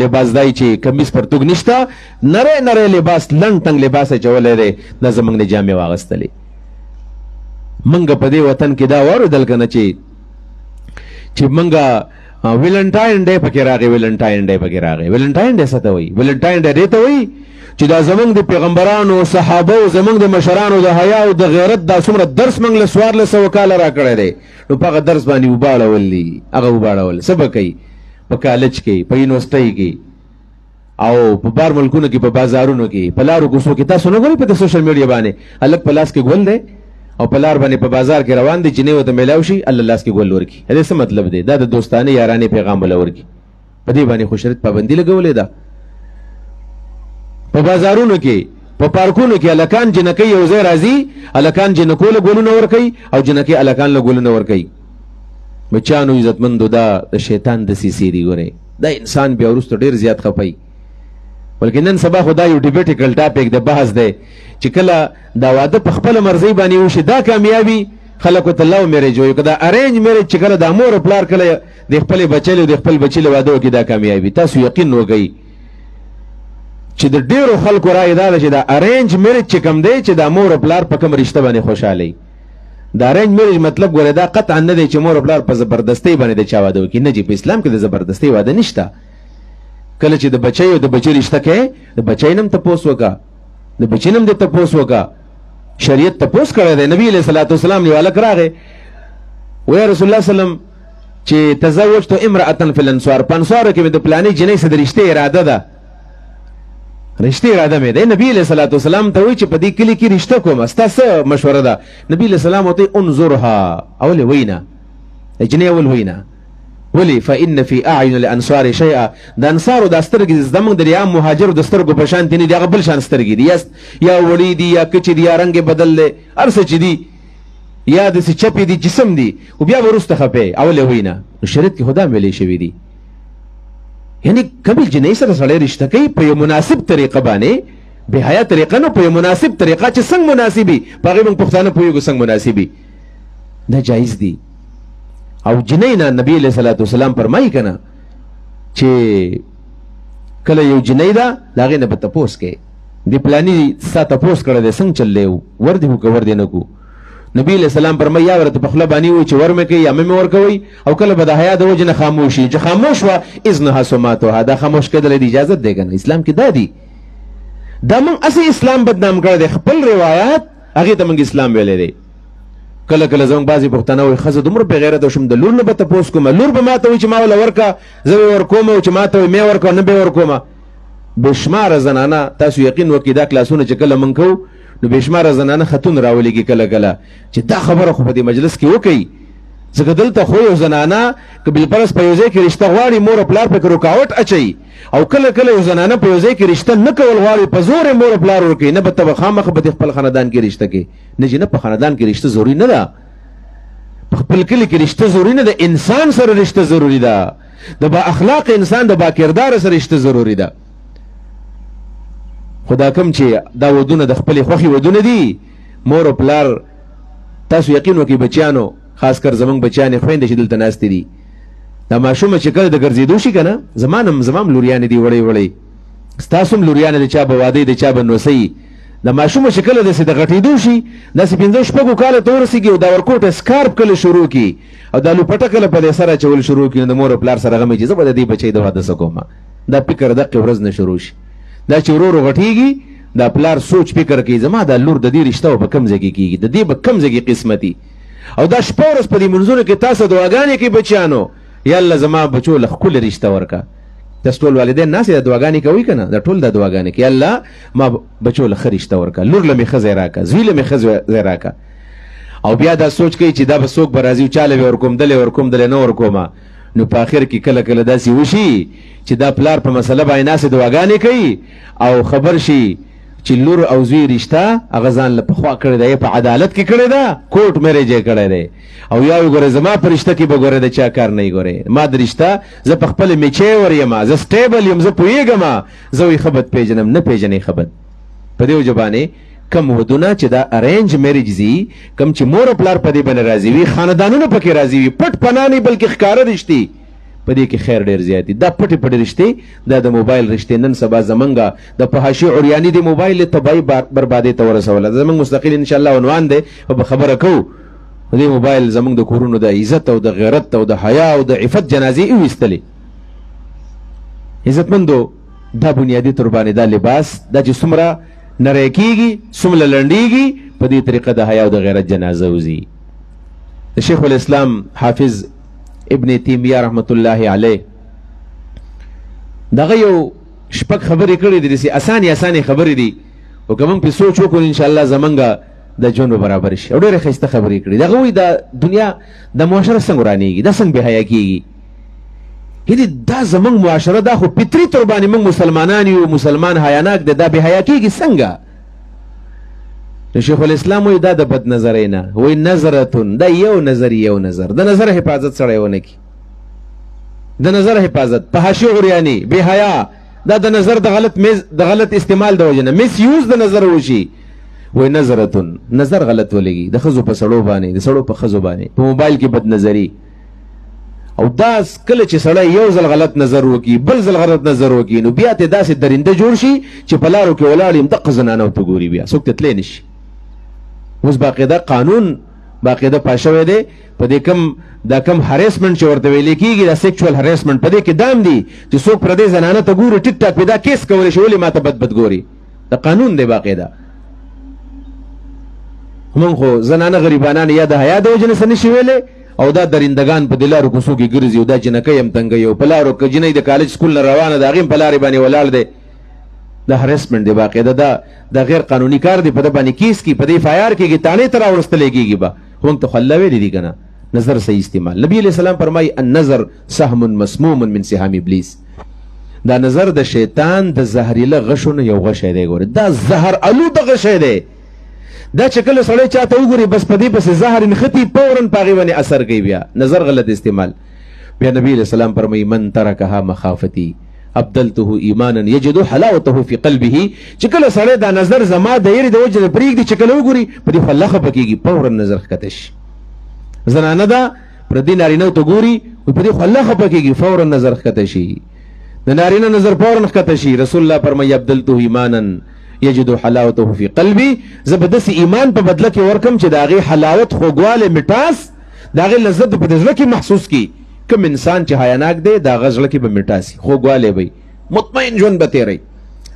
لباس دی چې کمیس پرتوګ نشته، نری لباس، لنډ تنګ لباس یې چولی دی، دا زموږ نه جامې واغېستلې. موږ په دې وطن کې دا واورېدل که نه چې موږ ویلنټاین ډے پکې راغی، ویلنټاین ډے څه ته وایي؟ ویلنټاین ډے دې ته وایي چې دا زموږ د پیغمبرانو، صحابو، زموږ د مشرانو د حیا او د غیرت دا څومره درس موږ له 1400 کاله را کړی دی، نو په هغه درس باندې وباړول دي، هغه وباړول. څه به کوي؟ په کالج کې، په یونیورسټۍ کې او په بار ملکونو کې، په بازارونو کې، په لارو کوڅو کې. تاسو نه ګورئ په سوشل میډیا باندې هلک په لاس کې ګول دی او په لار باندې په بازار کې روان دی، چې نه ورته میلاو شي الله لاس کې ګول ورکړي. دې څه مطلب دی؟ دا د دوستانه یارانې پیغام وله ورکړي. په دې باندې خو شریعت پابندي لګولې ده. په بازارونو کې، په پارکونو کې هلکان جنکۍ یو ځای راځي، هلکان جنکو له ګولونه ورکوي او جنکۍ هلکان له ګولونه ورکوي. بچیانو عزتمندو، دا د شیطان دسیسې دي. ګورئ دا انسان بیا وروسته ډېر زیات خفوي. بلکې نن سبا خو دا یو ډیبیټیکل ټاپک د بحث دی چې کله دا واده په خپله مرضۍ باندې وشي دا کامیابي، خلکو ته لو میرج وایي، که دا ارینج میرج چې کله دا مور او پلار کله د خپلې بچۍ له د خپل بچي له واده وکړي دا کامیابي. تاسو یقین وکئ چې د ډېرو خلکو رایې دا ده چې دا ارینج میرج چې کوم دی چې دا مور او پلار په کوم رشته باندې خوشحاله. دا ارینج میرج مطلب ګوره دا قطعا نه دی چې مور او پلار په زبردستۍ باندې د چا واده وکړي. نه جي، په اسلام کې د زبردستۍ واده نشته. کله چې د بچۍ او د بچي رشته کوې، د بچۍ نه هم تپوس وکړه، د بچي نه هم دې تپوس وکړه. شریعت تپوس کړی دی. نبي علیه صلات وسلام یو هلک راغی، ویا رسول الله سلم چې تزوجت امرأة فی الانصار، په انصارو کې مې د فلانۍ جنۍ سره د رشتې اراده ده، رشتې اراده مې دی. نبي علیه صلات وسلام ته وایي چې په دې کلي کې رشته کوم، ستا څه مشوره ده؟ نبي علیه السلام ورته انظرها، اول وینا جنۍ اول وینا. ولې؟ فإن في أعين الأنصار شيئا، د انصارو دا سترګې زموږ د عام مهاجرو د سترګو په شان دي نه دي، هغه بل شان سترګې دي، یا وړې دي، یا کچې دي، یا رنګ بدل دی، هر څه چې دي، یا داسې چپې دي، جسم دي، خو بیا به وروسته خفې. اول وینا. نو شریعت کې خو دا ویلې شوي دي، یعنی کبل جنۍ سره سړی رشته کوي په یو مناسب طریقه باندې، بې حیا طریقه نه، په یو مناسب طریقه چې څنګه مناسب وي، په هغې موږ پښتانه پوهېږو څنګه مناسب وي، دا جایز دي. او جنۍ نه نبی علیه صلات وسلام فرمایي که نه چې کله یو جنۍ ده د هغې نه به تپوس کوې، د پلاني ستا تپوس کړی دی څنګه چل دی، ور دې وو که ور دې نه کو. نبی علیه السلام فرمایي یا ورته په خوله باندې وایي چې ور مې کوي یا مې ورکوئ، او کله به د حیا د وجې نه خاموش شي، چې خاموش وه اذنها سماتها، دا خاموش کېدلی د اجازت دی که نه. اسلام کې دا دي. دا موږ هسې اسلام بدنام کړی دی، خپل روایات هغې ته موږ اسلام ویلی دی. کله کله زموږ بعضې پښتانه وایي ښځه دومره بې غیرته شوم د لور نه به تپوس کومه، لور به ما ته وایي چې ما وله ورکړه زه به ورکوم، او چې ما ته وایي مې ورکړه نه به ورکومه. بېشماره زنانه، تاسو یقین وکړئ دا کلاسونه چې کله موږ کوو نو بېشماره زنانه خطون راولېږي کله کله چې دا خبره خو په دې مجلس کې وکئ، ځکه دلته خو یو زنانه که بالفرض په یو ځای کې رشته غواړي، مور او پلار پکې رکاوټ اچوي، او کله کله یو زنانه په یو ځای کې رشته نه کول غواړي، په زور یې مور او پلار ورکوي، نه به ته به خامخا به دې خپل خاندان کې رشته کوي. نه جي نه، په خاندان کې رشته ضروري نه ده، په خپل کلي کې رشته ضروري نه ده، انسان سره رشته ضروري ده، د با اخلاق انسان د با کردار سره رشته ضروري ده. خدا کم چې دا ودونه د خپلې خوښې ودونه دي، مور او پلار تاسو یقین وکړئ بچیانو، خاص کر زمونږ بچیانې خویندې چې دلته ناستې دي، دا ماشومه چې کله د ګرځېدو شي که نه زمام لوریانې دي وړی وړی ستاسو هم لوریانې د چا به واده د چا به نوسۍ د ماشومه چې کله داسې د غټېدو شي داسې 5-6 کاله ته ورسېږي او دا ورکوټه سکارپ کله شروع کړي او دا لوپټه کله په دې سر اچول شروع کړي نو د مور او پلار سره غمې چې زه به د دې بچی د واده څه کومه دا فکر دقې ورځ نه شروع شي دا چې ورو ورو غټېږي دا پلار سوچ فکر کوي زما دا لور د دې رشته به کم ځای کې کېږي د دې به کم ځای کې قسمتي او دا شپه ورځ په دې منځونو کې تاسو دعاګانې کوي بچیانو یا الله زما بچو له ښکلې رشته ورکړه تاسو ټول والدین ناستې دا دعاګانې کوئ که نه دا ټول دا دعاګانې کوي الله ما بچو له ښه رشته ورکړه لور له مې ښه ځای راکړه زوی له مې ښه ځای راکړه او بیا دا سوچ کوي چې دا به څوک به راځي او چاله به ورکوم دلې ورکوم دلې نه ورکومه نو په آخر کې کله کله داسې وشي چې دا پلار په مسله باندې ناستې دعاګانې کوي او خبر شي چې لور او زوی رشته هغه ځان له پخوا کړې ده په عدالت کې کړې ده کوټ میرج یې کړی دی او یا وي ګورې زما په رشته کې به ګورې د چا کار نه وي ګورې ما د رشته زه په خپله میچی ور یم زه سټیبل یم زه پوهېږم زه وایي ښه بد پېژنم نه پېژنئ ښه بد په دې وجه باندې کم ودونه چې دا ارینج میرج ځي کم چې مور او پلار په دې باندې راضي وي خاندانونه پکې راضي وي پټ پناه نه بلکې ښکاره رشتې په دې کې خیر ډېر زیات دي دا پټې پټې رشتې دا د موبایل رشتې نن سبا زمونږ د فحاشي عریاني د موبایل تباهي بربادۍ ته ورسوله زمونږ مستقل انشاءالله عنوان دی به خبره کوو دې موبایل زمونږ د کورونو د عزت او د غیرت او د حیا او د عفت جنازې وویستلې عزتمندو دا بنیادي تر باندې دا لباس دا چې څومره نری کېږي څومره لنډېږي په دې طریقه د حیا او د غیرت جنازه وځي د شیخ الاسلام حافظ ابن تیمیه رحمت الله علیه دغه یو شپږ خبرې کړې دي داسې اسانې خبرې دي او که موږ پرې سوچ وکړو انشاءالله زمونږ د ژوند به برابر شي او ډېرې ښایسته خبرې کړي دغه وایي دا دنیا د معاشره څنګه ورانېږي دا څنګه بېحیا کېږي یعنې دا زمونږ معاشره دا خو فطري طور باندې موږ مسلمانان یو مسلمان حیاناک دی دا بېحیا کېږي څنګه نو شیخ الاسلام وایي دا د بد نظرۍ نه وایي نظرتون دا یو نظر د نظر حفاظت سړی ونه کړي د نظر حفاظت فحاشي عریاني بې حیا دا د نظر د غلط استعمال د وجې نه مس یوز د نظر وشي وایي نظرتون نظر غلط ولګي د ښځو په سړو باندې د سړو په ښځو باندې په موبایل کې بد نظري او دا کله چې سړی یو ځل غلط نظر وکړي بل ځل غلط نظر وکړي نو بیا ته داسې درنده جوړ شي چې په لارو کې ولاړ یم دقه زنانه ورته ګوري بیا څوک ته تللی نه شي اوس باقاعده قانون باقاعده پاس شوی دی په دې کم هریسمنټ چې ورته ویل کېږي دا سیکچوال هریسمنټ په دې کې دام دی چې څوک پردې زنانه ته ګوري ټیک ټاک پې دا کیس کولی شي ولې ما ته بد ګوري دا قانون دی باقاعده موږ خو زنانه غریبانان یا د حیا د وجې نه څه نشي ویلی او دا درندگان په دې لارو کوڅو کې ګرځي او دا جنکۍ هم تنګوي او په لارو که جنۍ د کالج سکول نه روانه ده هغې هم په لارې باندې ولاړ دی دا هریسمنټ دی باقاعده دا غیر قانوني کار دی په ده باندې کیس کی په دې اف آی آر کېږي تانې ته راوړستلی کېږي به خو موږ ته خو الله ویلي دي که نه نظر صحیح استعمال نبي علیه السلام فرمایي النظر سهم مسموم من سهام ابلیس دا نظر د شیطان د زهریله غشو نه یو غشی دی ګورې دا زهر الوده غشی دی دا چې کله سړی چاته وګوري بس په دې پسې زهر نښتي فورا په هغې باندې اثر کوي بیا نظر غلط استعمال بیا نبي علیه السلام فرمایي من ترکها مخافتی ابدلته ایمانا یجد حلاوته فی قلبه چې کله سړی دا نظر زما د یېرې د وجې نه پرېږدي چې کله وګوري په دې خو الله خفه کېږي فورا نظر ښکته شي زنانه ده پردي نارینهو ته ګوري په دې خو الله خفه کېږي فورا نظر ښکته شي د نارینه نظر فورا ښکته شي رسول الله فرمایي ابدلته ایمانا یجد حلاوته فی قلبی زه به داسې ایمان په بدله کې ورکم چې د هغې حلاوت خوږوالی مټاس د هغې لذت په دې زړه کې محسوس کړي کوم انسان چې حیاناک دی د هغه زړه کې به مټاسي خوږوالی به مطمئن ژوند به تیری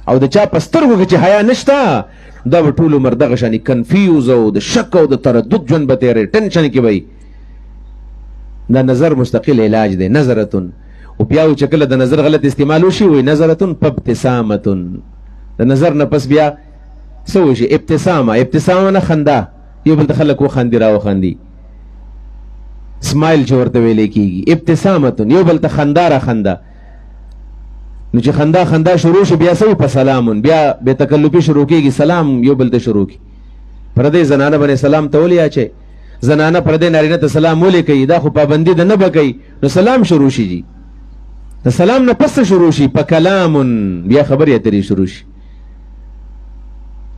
او د چا په سترګو کې چې حیا نشته دا به ټول عمر دغه شانې کنفیوز او د شک او د تردد ژوند به تیری ټنشن کې به دا نظر مستقل علاج دی نظرتون او بیا چې کله د نظر غلط استعمال وشي وایي نظرتون فابتسامتون د نظر نه پس بیا څه وشي ابتسامه نه خندا یو بل ته خلک وخندي راوخندي سمایل چې ورته ویلی کېږي ابتسامتون یو بل ته خندا را خندا نو چې خندا شروع شي بیا څه په سلامون بیا بې تکلفي شروع کېږي سلام یو بل ته شروع کړي پردی زنانه باندې سلام ته ولې اچوي زنانه پردی نارینه ته سلام ولې کوي دا خو پابندي ده نه به کوي نو سلام شروع شي جي د سلام نه پس شروع شي په کلامون بیا خبرې اترې شروع شي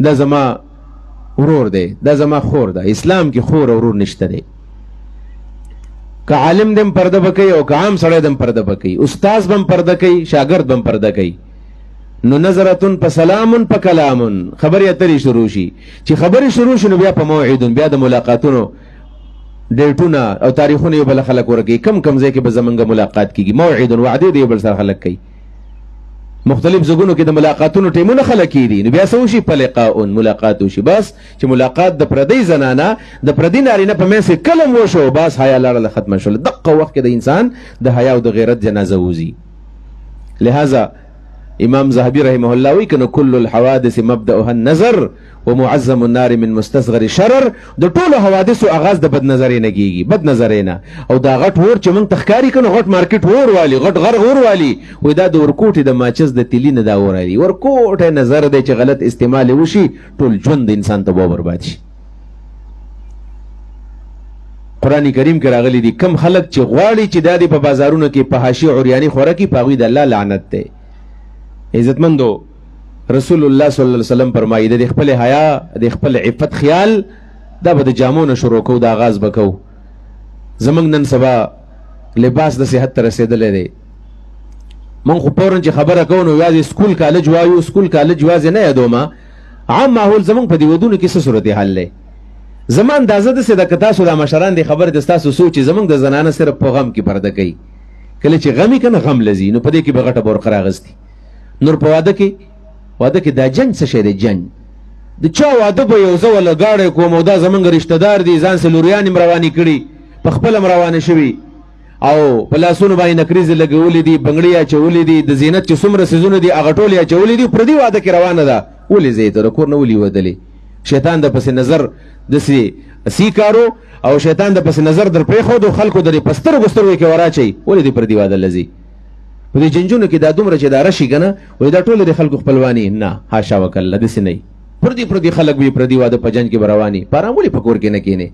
دا زما ورور دی دا زما خور ده اسلام کې خور او ورور نشته دی که عالم دم پرده بکی او که عام سړی دم پرده بکی، استاز بم پرده کوي، شاګرد بم پرده کوي. نو نظرتن په سلامن په کلامن، خبرې اترې شروع شي. چې خبرې شروع شي نو بیا په موعدون، بیا د ملاقاتونو ډیټونه او تاریخونه یو بل خلک ورکوي، کم کم ځای کې به زمونږ ملاقات کېږي. موعدون وعدې د یو بل سره خلک کوي. مختلف ځګونو کې د ملاقاتونو ټیمونه خلک کېدي. نو بیا څه وشي؟ په لقاء ملاقات وشي. بس چې ملاقات د پردۍ زنانه د پردي نارینه په منځ کې کلم وشو، بس حیا لاړله، ختمه شول. دقه وخت کې د انسان د حیا او د غیرت جنازه وځي. لہذا امام زاهبي رحمه الله وی کنه کل الحوادث مبدأها النظر ومعظم النار من مستصغر شرر. د ټولو حوادثو آغاز د بد نظرۍ نه کیږي، بد نظرۍ نه. او دا غټ ور چې موږ تخکاری کنه غټ مارکیټ ور والی، غټ غر ور والی، وای دا د ورکوټي د ماچز د تیلی نه دا ورالي. ورکوټه نظر دی چې غلط استعمال وشي ټول ژوند د انسان ته برباد شي. قرآن کریم کې راغلی دي کم خلک چې غواړي چې دا په بازارونو کې په حاشیه عریانی خوره کې پاغوی د الله لعنت ده. عزتمندو رسول الله صلی الله علیه وسلم فرمایي د خپل حیا د خپل عفت خیال دا به د جامو نه شروع کو، د آغاز بکو. زمنګ نن سبا لباس د صحت ته رسیدلې دی. من خو پورن چې خبره کوو نو یوازې سکول کالج وایو، سکول کالج یوازې نه یادومه، عام ماحول زمنګ په دې ودونو کې څه صورتحال دی. زما اندازه داسې ده که تاسو دا مشران دې خبرې د ستاسو سوچ زمنګ د زنانه صرف په غم کې پرده کوي. کله چې غم یې که نه غم لځي نو په دې کې به غټه برقه راغستي. نور په واده کې دا جنګ څه شی دی؟ جنګ د چا واده به یو زه وله ګاډی کوم او دا زمونږ رشته دار دي، ځان سه لوریان م روانې کړي، په خپله م روانې شوي او په لاسونو باندې نکریزې لګولې دي، بنګړې اچولې دي، د زینت چې څومره څیزونه دي هغه ټول یې اچولې دي، پردي واده کې روانه ده. ولې ځې ته د کور نه ولې ودلې؟ شیطان د پسې نظر داسې سیکارو او شیطان د پسې نظر در پرېښود او خلکو درې په سترګو سترګو کې وراچوي. ولې دې پردي واده لځي؟ په دې جنجونو کې دا دومره چې دا رشي که نه وایي دا ټوله د خلکو خپلواني نه، حاشا وکله داسې نه وي. پردي خلک وي پردي واده په جنج کې به رواني، په ارام ولې په کور کې نه کښېنې؟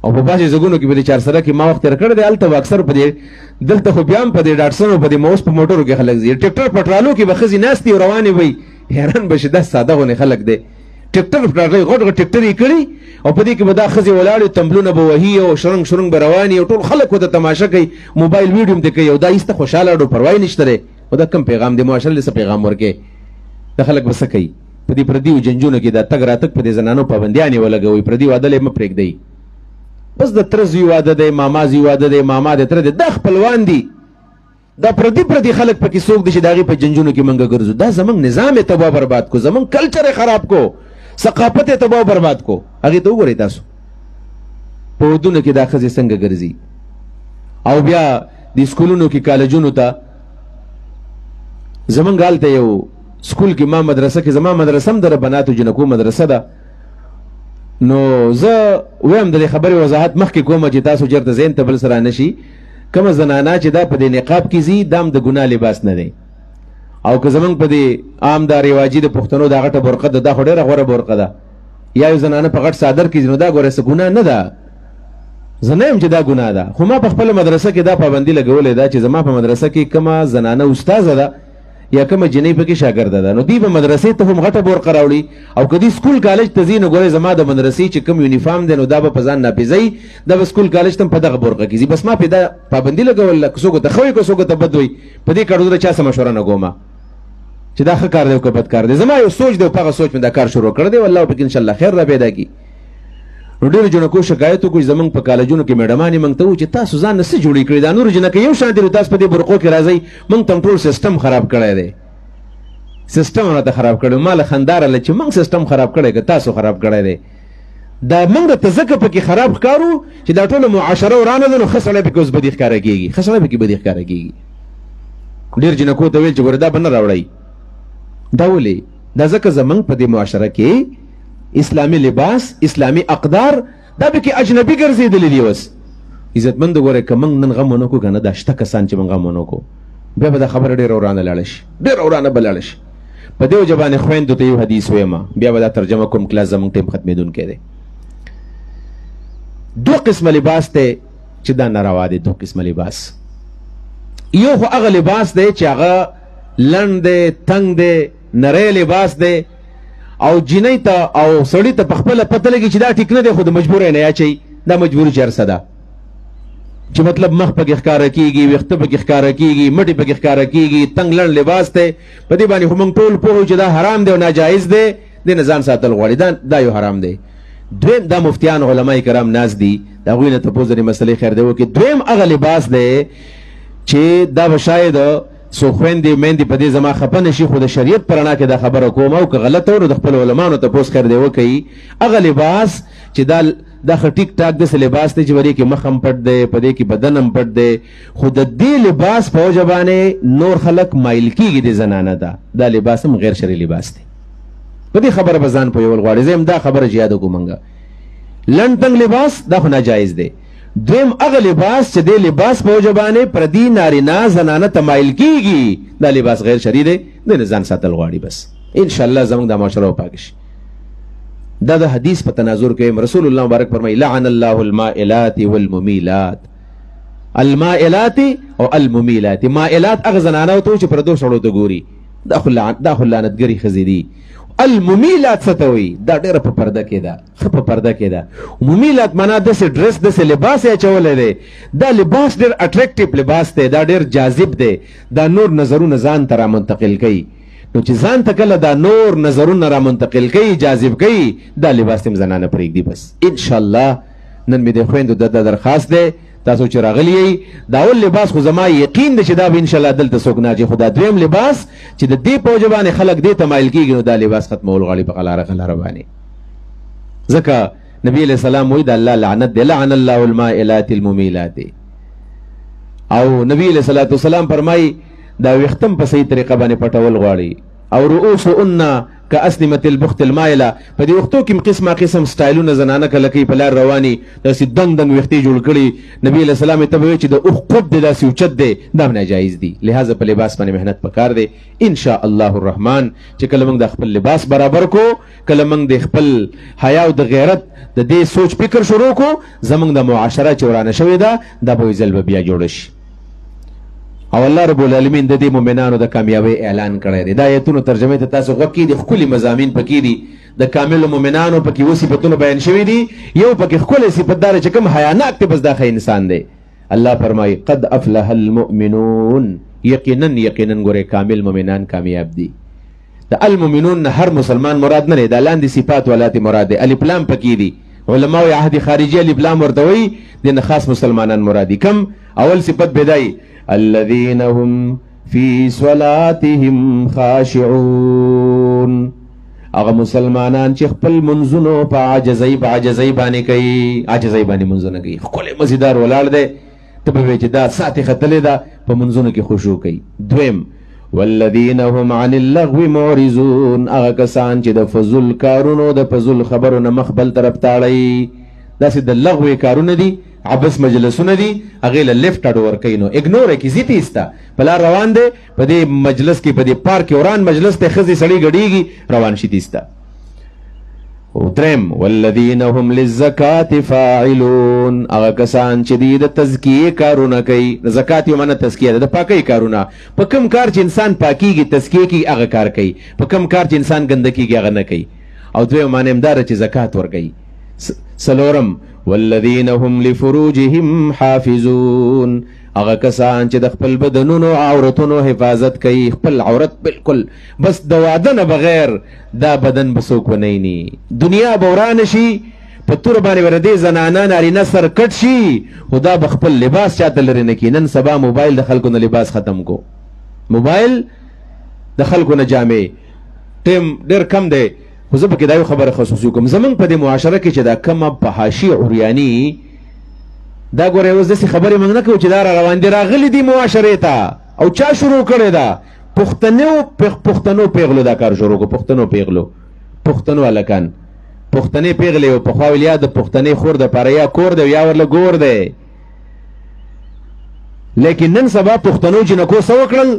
او په بعضې ځایونو کې به د چارسره کې ما وخت تېر کړی دی، هلته به اکثر په دې دلته خو بیا هم په دې ډاټسن او په دې موس په موټرو کې خلک ځي، ټکټر پټرالو کې به ښځې ناستې او روانې وي. حیران به شي دا ساده غونې خلک دی. ټکټر پټرالۍ غټ غټ ټکټر یې کړي او په دې کې به دا ښځې ولاړې تمبلونه به وهي او شرنګ به روانې او ټول خلک ورته تماشه کوي، موبایل ویډیو هم ته کوي او دا ایسته خوشحاله اډو پروا یې نشته دی. او دا کم پیغام دی؟ معاشره له څه پیغام ورکوي؟ دا خلک به څه کوي؟ په دې پردیو جنجونو کې دا تګ راتګ په دې زنانو پابندیانې ولګوئ، پردي واده یې مه پرېږدئ. بس د تره زوی واده دی، ماما زوی واده دی، ماما د تره دی، دا خپلوان دي. دا پردي خلک پکې څوک دي چې د هغې په جنجونو کې موږ ګرځو؟ دا زموږ نظام یې تباه برباد کو، زموږ کلچر یې خراب کو، ثقافت یې تباه برباد کو. هغې ته وګورئ تاسو په ودونو کې دا ښځې څنګه ګرځي. او بیا د سکولونو کې کالجونو ته زمونږ هلته یو سکول کې ما مدرسه کې، زما مدرسه هم د بناتو جنکو مدرسه ده، نو زه وایم د دې خبرې وضاحت مخکې کومه چې تاسو چېرته ذهن ته بل سره نشي. کومه زنانه چې دا په دې نقاب کې ځي دا هم د ګناه لباس نه دی. او که زمونږ په دې عام دا رواجي د پښتنو دا غټه برقه ده، دا خو ډېره غوره برقه ده. یا یو زنانه په غټ صادر کې ځي نو دا ګوره څه ګناه نه ده. زه نه یم چې دا ګناه ده، خو ما په خپله مدرسه کې دا پابندي لګولې ده چې زما په مدرسه کې کومه زنانه استاذه ده یا کومه جنۍ پکې شاګرده ده نو دوی به مدرسې ته هم غټه برقه راوړي. او که دوی سکول کالج ته ځي نو ګورئ زما د مدرسې چې کوم یونیفارم دی نو دا به په ځان ناپېژئ، دا به سکول کالج ته هم په دغه برقه کې ځي. بس ما پې دا پابندي لګوله، که څوک ورته ښه وي که څوک ورته بد وي، په دې کاړو د چا څه مشوره نه کومه چې دا ښه کار دی او که بد کار دی. زما یو سوچ دی او په هغه سوچ مې دا کار شروع کړی دی، والله پکې انشاءالله خیر را پیدا کړي. نو ډېرو جنکو شکایت وکړو چې زموږ په کالجونو کې میډمانې موږ ته ووایي چې تاسو ځان نه څه جوړې کړي، دا نورو جنکۍ یو شان دي نو تاسو په دې برقو کې راځئ، موږ ته هم ټول سیسټم خراب کړی دی. سیسټم راته خراب کړی، ما له خندا راله چې موږ سیسټم خراب کړی که تاسو خراب کړی دی. دا موږ ته ځکه پکې خراب ښکارو چې دا ټوله معاشره ورانه ده نو ښه سړی پکې اوس بدي ښکاره کېږي، ښه سړی پکې بدي ښکاره کېږي. ډېر جنکو ته ویل چې ګوره دا به نه راوړئ. دا ولې؟ دا ځکه زموږ په دې معاشره کې اسلامي لباس، اسلامي اقدار دا پکې اجنبي ګرځېدلي دي. اوس عزتمندو ګوره که موږ نن غم ونه کړو که نه دا شته کسان چې موږ غم ونه کړو بیا به دا خبره ډېره ورانه لاړه شي، ډېره ورانه به لاړه شي. په دې وجه باندې خویندو ته یو حدیث ویمه، بیا به دا ترجمه کوم، کلاس زموږ ټیم ختمېدونکی دی. دو قسمه لباس دی چې دا ناروا دی. دو قسمه لباس، یو خو هغه لباس دی چې هغه لنډ دی، تنګ دی، نری لباس دی او جنۍ ته او سړي ته په خپله پته لګي چې دا ټیک نه دی خو د مجبوری نه اچوي. دا مجبوري چې هر څه ده چې مطلب مخ پکې ښکاره کېږي، ویښته پکې ښکاره کېږي، مټې پکې ښکاره کېږي، تنګ لنډ لباس دی. په دې باندې خو موږ ټول پوهو چې دا حرام دی او ناجایز دی، دې نه ځان ساتل غواړي، دا یو حرام دی. دویم دا مفتیان علما کرام ناز دي، د هغوی نه تپوس د دې مسلې خیر دی وکړي. دویم هغه لباس دی چې دا به شاید څو خویندې میندې په دې زما خفه نه شي، خو د شریعت په رڼا کې دا خبره کوم او که غلطه و نو د خپلو علماو تپوس خیر دی وکوي. هغه لباس چې دا ښه ټیک ټاک داسې لباس دی چې په دې کې مخ هم پټ دی، په دې کې بدن هم پټ دی، خو د دې لباس په وجه باندې نور خلک مایل کېږي د زنانه ته، دا لباس هم غیر شرعي لباس دی. په دې خبره به ځان پوهول غواړي. زه هم دا خبره چې یاده کومنګه لنډ تنګ لباس دا خو ناجایز دی. دویم هغه لباس چې د لباس په وجه باندې پردي نارینه زنانه ته مایل کېږي، دا لباس غیر شرعي دی، د نه ځان ساتل غواړي. بس انشاءالله زموږ دا معاشره پاک شي. دا د حدیث په تناظر کې رسول الله مبارک فرمایي لعن الله المائلات والممیلات. المائلات او الممیلات، مائلات هغه زنانه ته چې پردو سړو ته ګوري، دا خو لعنتګري ښځې دي. الممیلات څه ته وایي؟ دا ډېره په پرده کې ده، ښه په پرده کې ده. ممیلات معنا داسې ډرس داسې لباس یې اچولی دی، دا لباس ډېر اټریکټیو لباس دی، دا ډېر جاذب دی، دا نور نظرونه ځان ته رامنتقل کوي. نو چې ځان ته کله دا نور نظرونه رامنتقل کوي، جاذب کوي، دا لباس هم زنانه پرېږدي. بس انشاءالله نن مې د خویندو د درخواست دی، تاسو چې راغلی یئ دا اول لباس خو زما یقین دی چې دا به انشاءالله دلته څوک نه اچي، خو دا دویم لباس چې د دې په وجه باندې خلک دې ته مایل کېږي، نو دا لباس ختمول غواړي په غلاره باندې. ځکه نبي علیه السلام وایي د الله لعنت دی، لعن الله المائلات الممیلات. او نبي علیه الصلاة والسلام فرمایي دا ویښتم په صحیح طریقه باندې پټول غواړي. او رؤوسهن كأسنمة البخت المائله، په دې وختو کې قسمه قسم سټایلونه زنانه کله کوي، په لار رواني داسې دنګ دنګ ویښتې جوړ کړي. نبي علیه السلام یې ته به وایي چې د اوښ قد دی، داسې اوچت دی، دا ناجایز دي. لهذا په لباس باندې محنت پکار دی. ان شاء الله الرحمن چې کله موږ د خپل لباس برابر کو، کله موږ د خپل حیا او د غیرت د دې سوچ فکر شروع کو، زموږ د معاشره چې ورانه شوې ده دا به ځل به بیا جوړه شي. او الله رب العالمین د دې مؤمنانو د کامیابی اعلان کړی دی. دا آیتونو ترجمه ته تاسو غوږ کړئ، د ښکلي مضامین پکې دي، د کاملو مؤمنانو پکې اووه صفتونه بیان شوي دي. یو پکې ښکلی صفت دا دی چې کوم حیاناک دی، بس دا ښه انسان دی. الله فرمایي قد افلح المؤمنون، یقینا ګورئ کامل مؤمنان کامیاب دي. د المؤمنون نه هر مسلمان مراد نه دی، دا لاندې صفات ولاتې مراد دی. الف لام پکې دي، علماء عهد خارجي الف لام ورته وایي، د نه خاص مسلمانان مراد دي. کم اول صفت بدای الذين هم في صلاتهم خاشعون، هغه مسلمانان چې خپل منځونو په عاجزۍ باندې کوي، عاجزۍ باندې منځونه کوي، ښکلی مزیدار ولاړ دی، ته به وایې چې دا ساتې ختلې ده، په منځونو کې خشوع کوي. دویم والذین هم عن اللغو معرضون، هغه کسان چې د فضول کارونو د فضول خبرو نه مخ بل طرف تاړئ، داسې د لغوې کارونه دي، عبس مجلسونه دي، هغې له لیفټ اډ ورکوي، نو اګنور یې کړي، زیتې ایسته په لار روان دی، په دې مجلس کې په دې پارک کې وران مجلس دی، ښځې سړي ګډېږي، روان شي ایسته. دریم والذین هم للزکات فاعلون، هغه کسان چې دي د تزکیې کارونه کوي. د زکات یو معنی تزکیه ده، د پاکۍ کارونه. په کوم کار چې انسان پاکیږي تزکیې کیږي هغه کار کوي، په کوم کار چې انسان ګنده کیږي هغه نه کوي. او دویم معنی هم دا ده چې زکات ورکوي. څلورم والذین هم لفروجهم حافظون، هغه کسان چې د خپل بدنونو عورتونو حفاظت کوي، خپل عورت بالکل بس د واده نه بغیر دا بدن به څوک ونیني. دنیا به ورانه شي، په تور باندې به د دې زنانه نارینه سر کټ شي، خو دا به خپل لباس چاته لرې نه کړي. نن سبا موبایل د خلکو نه لباس ختم کو، موبایل د خلکو نه جامې، ټیم ډېر کم دی. خو زه پکې دا یو خبره خصوصي کوم، زمونږ په دې معاشره کې چې دا کمه فحاشي عریاني، دا ګورئ اوس داسې خبرې موږ نه کوو چې دا را روان دي، راغلي دي معاشرې ته. او چا شروع کړې ده؟ پښتنو پیغلو دا کار شروع کړو، پښتنو هلکان، پښتنې پیغلې او پخوا ویل یا د پښتنې خور دپاره یا کور دی یا ورله ګور دی. لیکن نن سبا پښتنو جنکو څه وکړل؟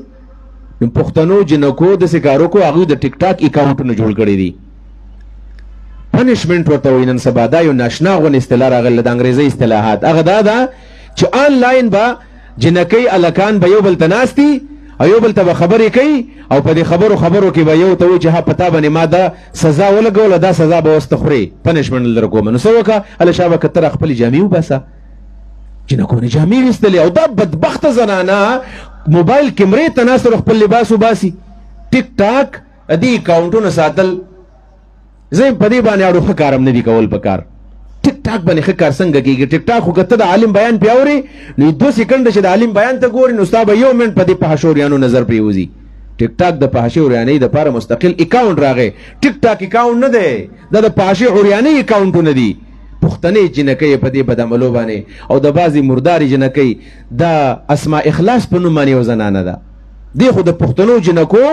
پښتنو جنکو داسې کار وکړو، هغوی د ټیک ټاک اکاونټونه جوړ کړي دي. پنشمنټ ورته وایي. نن سبا دا یو ناشنا غوندې اصطلاح راغله، د انګریزۍ اصطلاحات. هغه دا ده چې آنلاین به جنکۍ هلکان به یو بل ته ناست دي، او یو بل ته به خبرې کوي او په دې خبرو کې به یو ته وایي چې ها پتا باندې ما دا سزا ولګوله دا سزا به اوس ته خورې پنشمنټ در کومه نو څه وکړه هله شا به کتره خپلې جامې وباسه جنکونه جامې ویستلې او دا بدبخته زنانه موبایل کیمرې ته ناست خپل لباس وباسي ټیک ټاک دې اکاونټونه ساتل زه په دې باندې اړو ښه کارم نه دي کول پکار ټیک ټاک باندې ښه کار څنګه کېږي ټیک ټاک خو که ته د عالم بیان پې اورې نو 2 سیکنډه چې د عالم بیان ته ګورې نو ستا به 1 منټ په دې فحشوریانو نظر پرېوځي ټیک ټاک د فحشوریانۍ دپاره مستقل اکاونټ راغی ټیک ټاک اکاونټ نه دی دا د فحشوریانۍ اکاونټونه دي پښتنې جنکۍ په دې بدعملو باندې او د بعضې مردارې جنکۍ دا اسماء اخلاص په نوم باندې یو زنانه ده دی خو د پښتنو جنکو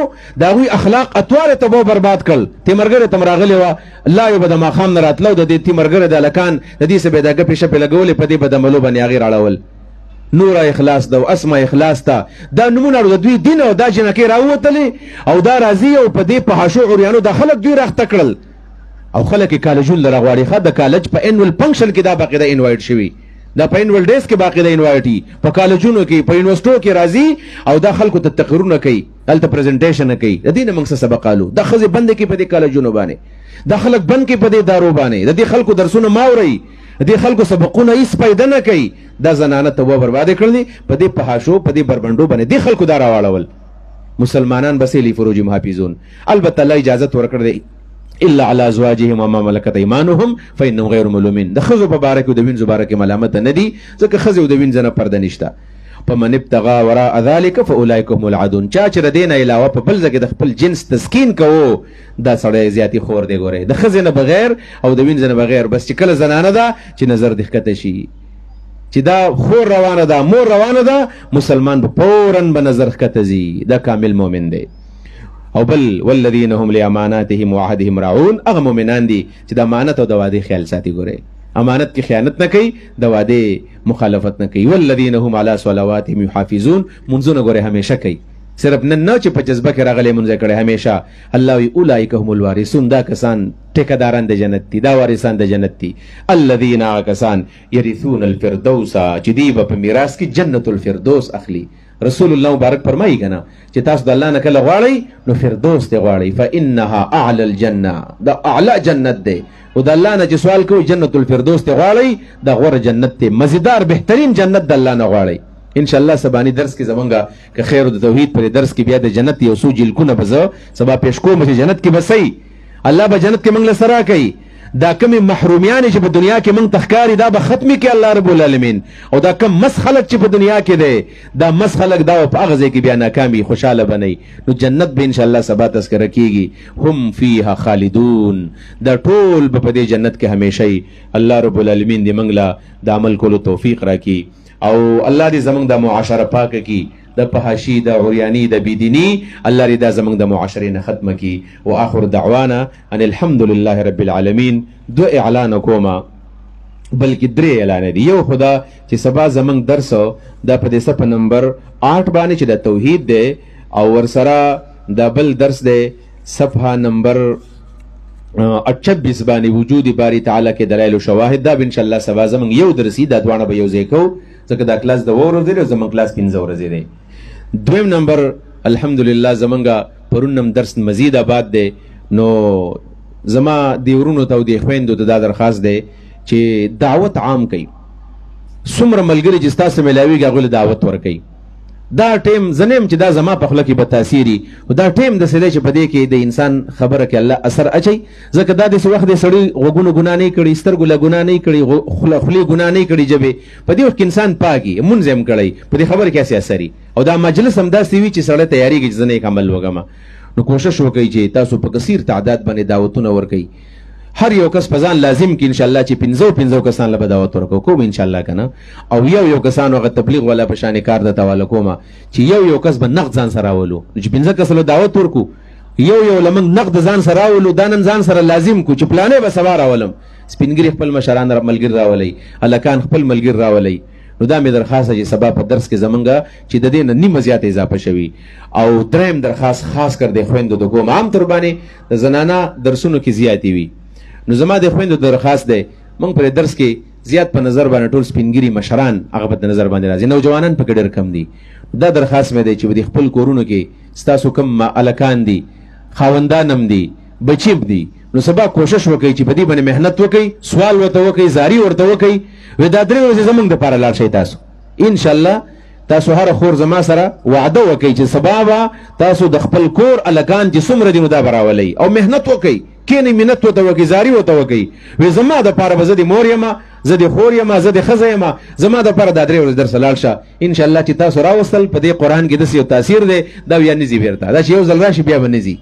د هغوی اخلاق اتواله ته به برباد کړل تیمرګرې ته م راغلې وه الله یو به د ماښام نه راتلو د دې تیمرګرې د هلکان د دې څه به یې دا ګپې شپې لګولې په دې بدعملو باندې هغې راړول نوره اخلاص ده او اسمه اخلاص ته دا نومونه د دوی دین او دا جنکۍ راووتلې او دا راځي او په دې فحاشو عریانو دا خلک دوی راخته کړل او خلک یې کالجون لره غواړي ښه د کالج په انول فنکشن کې دا باقاعده انوایټ شوي دا په انول ډیز کې باقاعده انوایټ وي په کالجونو کې په یونیورسټو کې راځي او دا خلکو ته تقریرونه کوي هلته پرزنټیشن کوي د دې نه موږ څه سبق الو دا ښځې بندې کړي په دې کالجونو باندې دا خلک بند کړي په دې دارو باندې د دې خلکو درسونه ما اورئ د دې خلکو سبقونه هېڅ پیدا نه کوي دا زنانه ته وبربادې کړل په دې فحاشو په دې بربنډو باندې دې خلکو دا راواړول مسلمانان بس لفروج محافظون البته الله اجازت ورکړ دی الا على ازواجهم وما ملكت ايمانهم فانهم غير ملومين د خزو په باره کې د وینځو باره کې ملامت نه دي ځکه خزو د وینځ نه پرده نشته فمن ابتغى وراء ذلك فاولئك هم العادون چا چې د دې نه علاوه په بل ځای کې د خپل جنس تسکین کوو دا سړی زیاتې خور دی ګورئ د ښځې نه بغیر او د وینځ نه بغیر بس چې کله زنانه ده چې نظر دې ښکته شي چې دا خور روانه ده مور روانه ده مسلمان به فورا به نظر ښکته ځي دا کامل مؤمن دی او بل والذین هم لاماناتهم وعهدهم راعون هغه مؤمنان دي چې د امانت او د وعدې خیال ساتي ګورئ امانت کې خیانت نه کوي د وعدې مخالفت نه کوي والذین هم علی صلواتهم یحافظون منځونه ګورئ همیشه کوي صرف نن نه چې په جذبه کې راغلی منځ کړی همیشه الله وی اولئک هم الوارثون دا کسان ټیکهداران د جنت دي دا وارثان د جنت دي الذین هغه کسان یرثون الفردوس چې دوی به په میراث کې جنت الفردوس اخلي رسول الله مبارک فرمایي کنه چې تاسو د الله نه کله غواړئ نو فردوس ته غواړئ فانها اعلى الجنه دا اعلی جنت دی او د الله نه چې سوال کوئ جنت الفردوس ته غواړئ دا غوره جنت دی مزیدار بهترین جنت د الله نه غواړئ ان شاء الله سبانی درس کې زمونږه که خیر د توحید پر درس کې بیا د جنت یو څو جلکونه به زه سبا پیش کوم چې جنت کې به صحیح الله به جنت کې موږ له سره کوي دا کمی محرومیان چې په دنیا کې موږ تخکاری دا به ختمي کې الله رب العالمین او دا کم مس خلق چې په دنیا کې دی دا مس خلق دا په هغه ځای کې بیا ناکامي خوشاله بنئ نو جنت به ان شاء الله سبا تذکره کیږي هم فیها خالدون دا ټول به په دې جنت کې همیشه الله رب العالمین دې موږ له د عمل کولو توفیق راکړي او الله دې زموږ د معاشره پاکه کړي د فحاشي د عریاني د بيديني الله دې دا زموږ د معاشرې نه ختمه کړي واخر دعوانا ان الحمد لله رب العالمین دو اعلان کوما بلکې درې اعلان دي یو خدا چې سبا زموږ درس د په دې صفحه نمبر 8 باندې چې د توحید دی او ورسره د بل درس دی صفحه نمبر 28 باندې وجود باری تعالی کې دلایل او شواهد دا ان شاء الله سبا زموږ یو درسي د دوانه به یو ځای کوو ځکه دا کلاس د ورځې دی او زموږ کلاس 15 ورځې دی دویم نمبر الحمدلله زمونږه پرون نم درس مزید آباد دی نو زما دی ورونو ته او دی خویندو ته دا درخواست دی چې دعوت عام کوي څومره ملګري چې ستاسو ملاویږي هغوی له دعوت ورکوي دا ټیم زنیم چې دا زما په خوله کې به تاثیري دا ټیم داسې دی چې په دې کې د انسان خبره کې الله اثر اچوي ځکه دا داسې وخت دی سړي غوږونو ګناه نه کړي سترګو له ګناه نه کړي خولې ګناه نه کړي ژبې په دې وخت کې انسان پاکي مونځ هم کړی په دې خبره کې هسې اثري او دا مجلس همداسې وي چې سړی تیارېږي چې زه نیک عمل وکړم نو کوشش وکړئ چې تاسو په کثیر تعداد باندې دعوتونه ورکوئ هر یو کس په ځان لازم کې ان شاء الله چې 15 کسان له دعوت ورکو کوم ان شاء الله کنه او یو کسان هغه تبلیغ ولا په شان کار د تواله کومه چې یو کس به نقد ځان سره راولو چې 15 کس له دعوت ورکو یو لمن نقد ځان سره راولو دانن ځان سره لازم کو چې پلانې به سبا راولم سپینګری خپل مشران ملګری راولي الکان خپل ملګری راولي نو دا مې درخواست چې سبا په درس کې زمونږه چې د دې نه نیمه زیاته اضافه شوي او دریم درخواست خاص کر د خویندو د کوم عام تر باندې د زنانه درسونو کې زیاتې وي نو زما د خویندو درخواست دی موږ پر درس کې زیات په نظر باندې ټول سپینګری مشران هغه په نظر باندې راځي، نوجوانان په ډېر کم دي. دا درخواست مې دی چې د خپل کورونو کې ستاسو کم الکان دي، خاوندان هم دي، بچیم دي، نو سبا کوشش وکړئ چې په دې باندې محنت وکړئ، سوال ورته وکړئ، زاری ورته وکړئ. وی دا 3 ورځې زمونږ دپاره لاړ شئ. تاسو انشاءالله تاسو هر خور زما سره وعده وکړئ چې سبا به تاسو د خپل کور الکان چې څومره دي نو دا به راولئ او محنت وکړئ. کینې منت ورته وکړئ، زاری ورته وکړئ. وی زما دپاره به زه د مور یمه، زه د خور یمه، زه د ښځه یمه، زما دپاره دا 3 ورځې درسه لاړ شه. انشاءالله چې تاسو راوستل په دې قرآن کې داسې یو تاثیر دی، دا بیا نه ځي بیرته. دا چې یو ځل راشي بیا به نه ځي.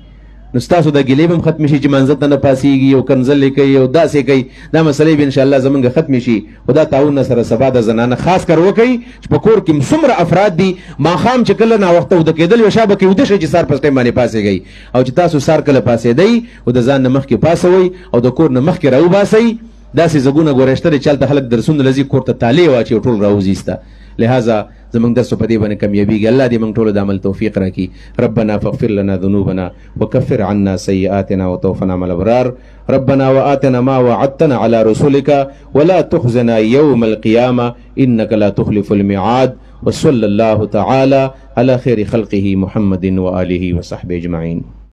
نو ستاسو د ګیلې به هم ختمې شي چې منځه ته نه پاسېږي، یو کنځلې کوي، یو داسې کوي. دا مسلې به انشاءالله زمونږ ختمې شي. خو دا تعاون سره سبا د زنانه خاص کر وکړئ چې په کور کې څومره افراد دي، ماښام چې کله ناوخته وده کېدل وي شا به کې وده شئ چې سار په ټایم باندې پاسېږئ. او چې تاسو سار کله پاسېدئ او د ځان نه مخکې پاسوئ او د کور نه مخکې راوباسئ. داسې زګونه ګورې شته دی چې هلته خلک درسونه لځي، کور ته تالې واچي او ټول راوځي سته. لہذا زمونږ درس په دې باندې کامیابیږي. الله دې موږ ټولو د عمل توفیق راکړي. ربنا فاغفر لنا ذنوبنا وكفر عنا سيئاتنا وتوفنا مع الابرار. ربنا وآتنا ما وعدتنا على رسلك ولا تخزنا يوم القيامة إنك لا تخلف الميعاد. وصلى الله تعالى على خير خلقه محمد وآله وصحبه أجمعين.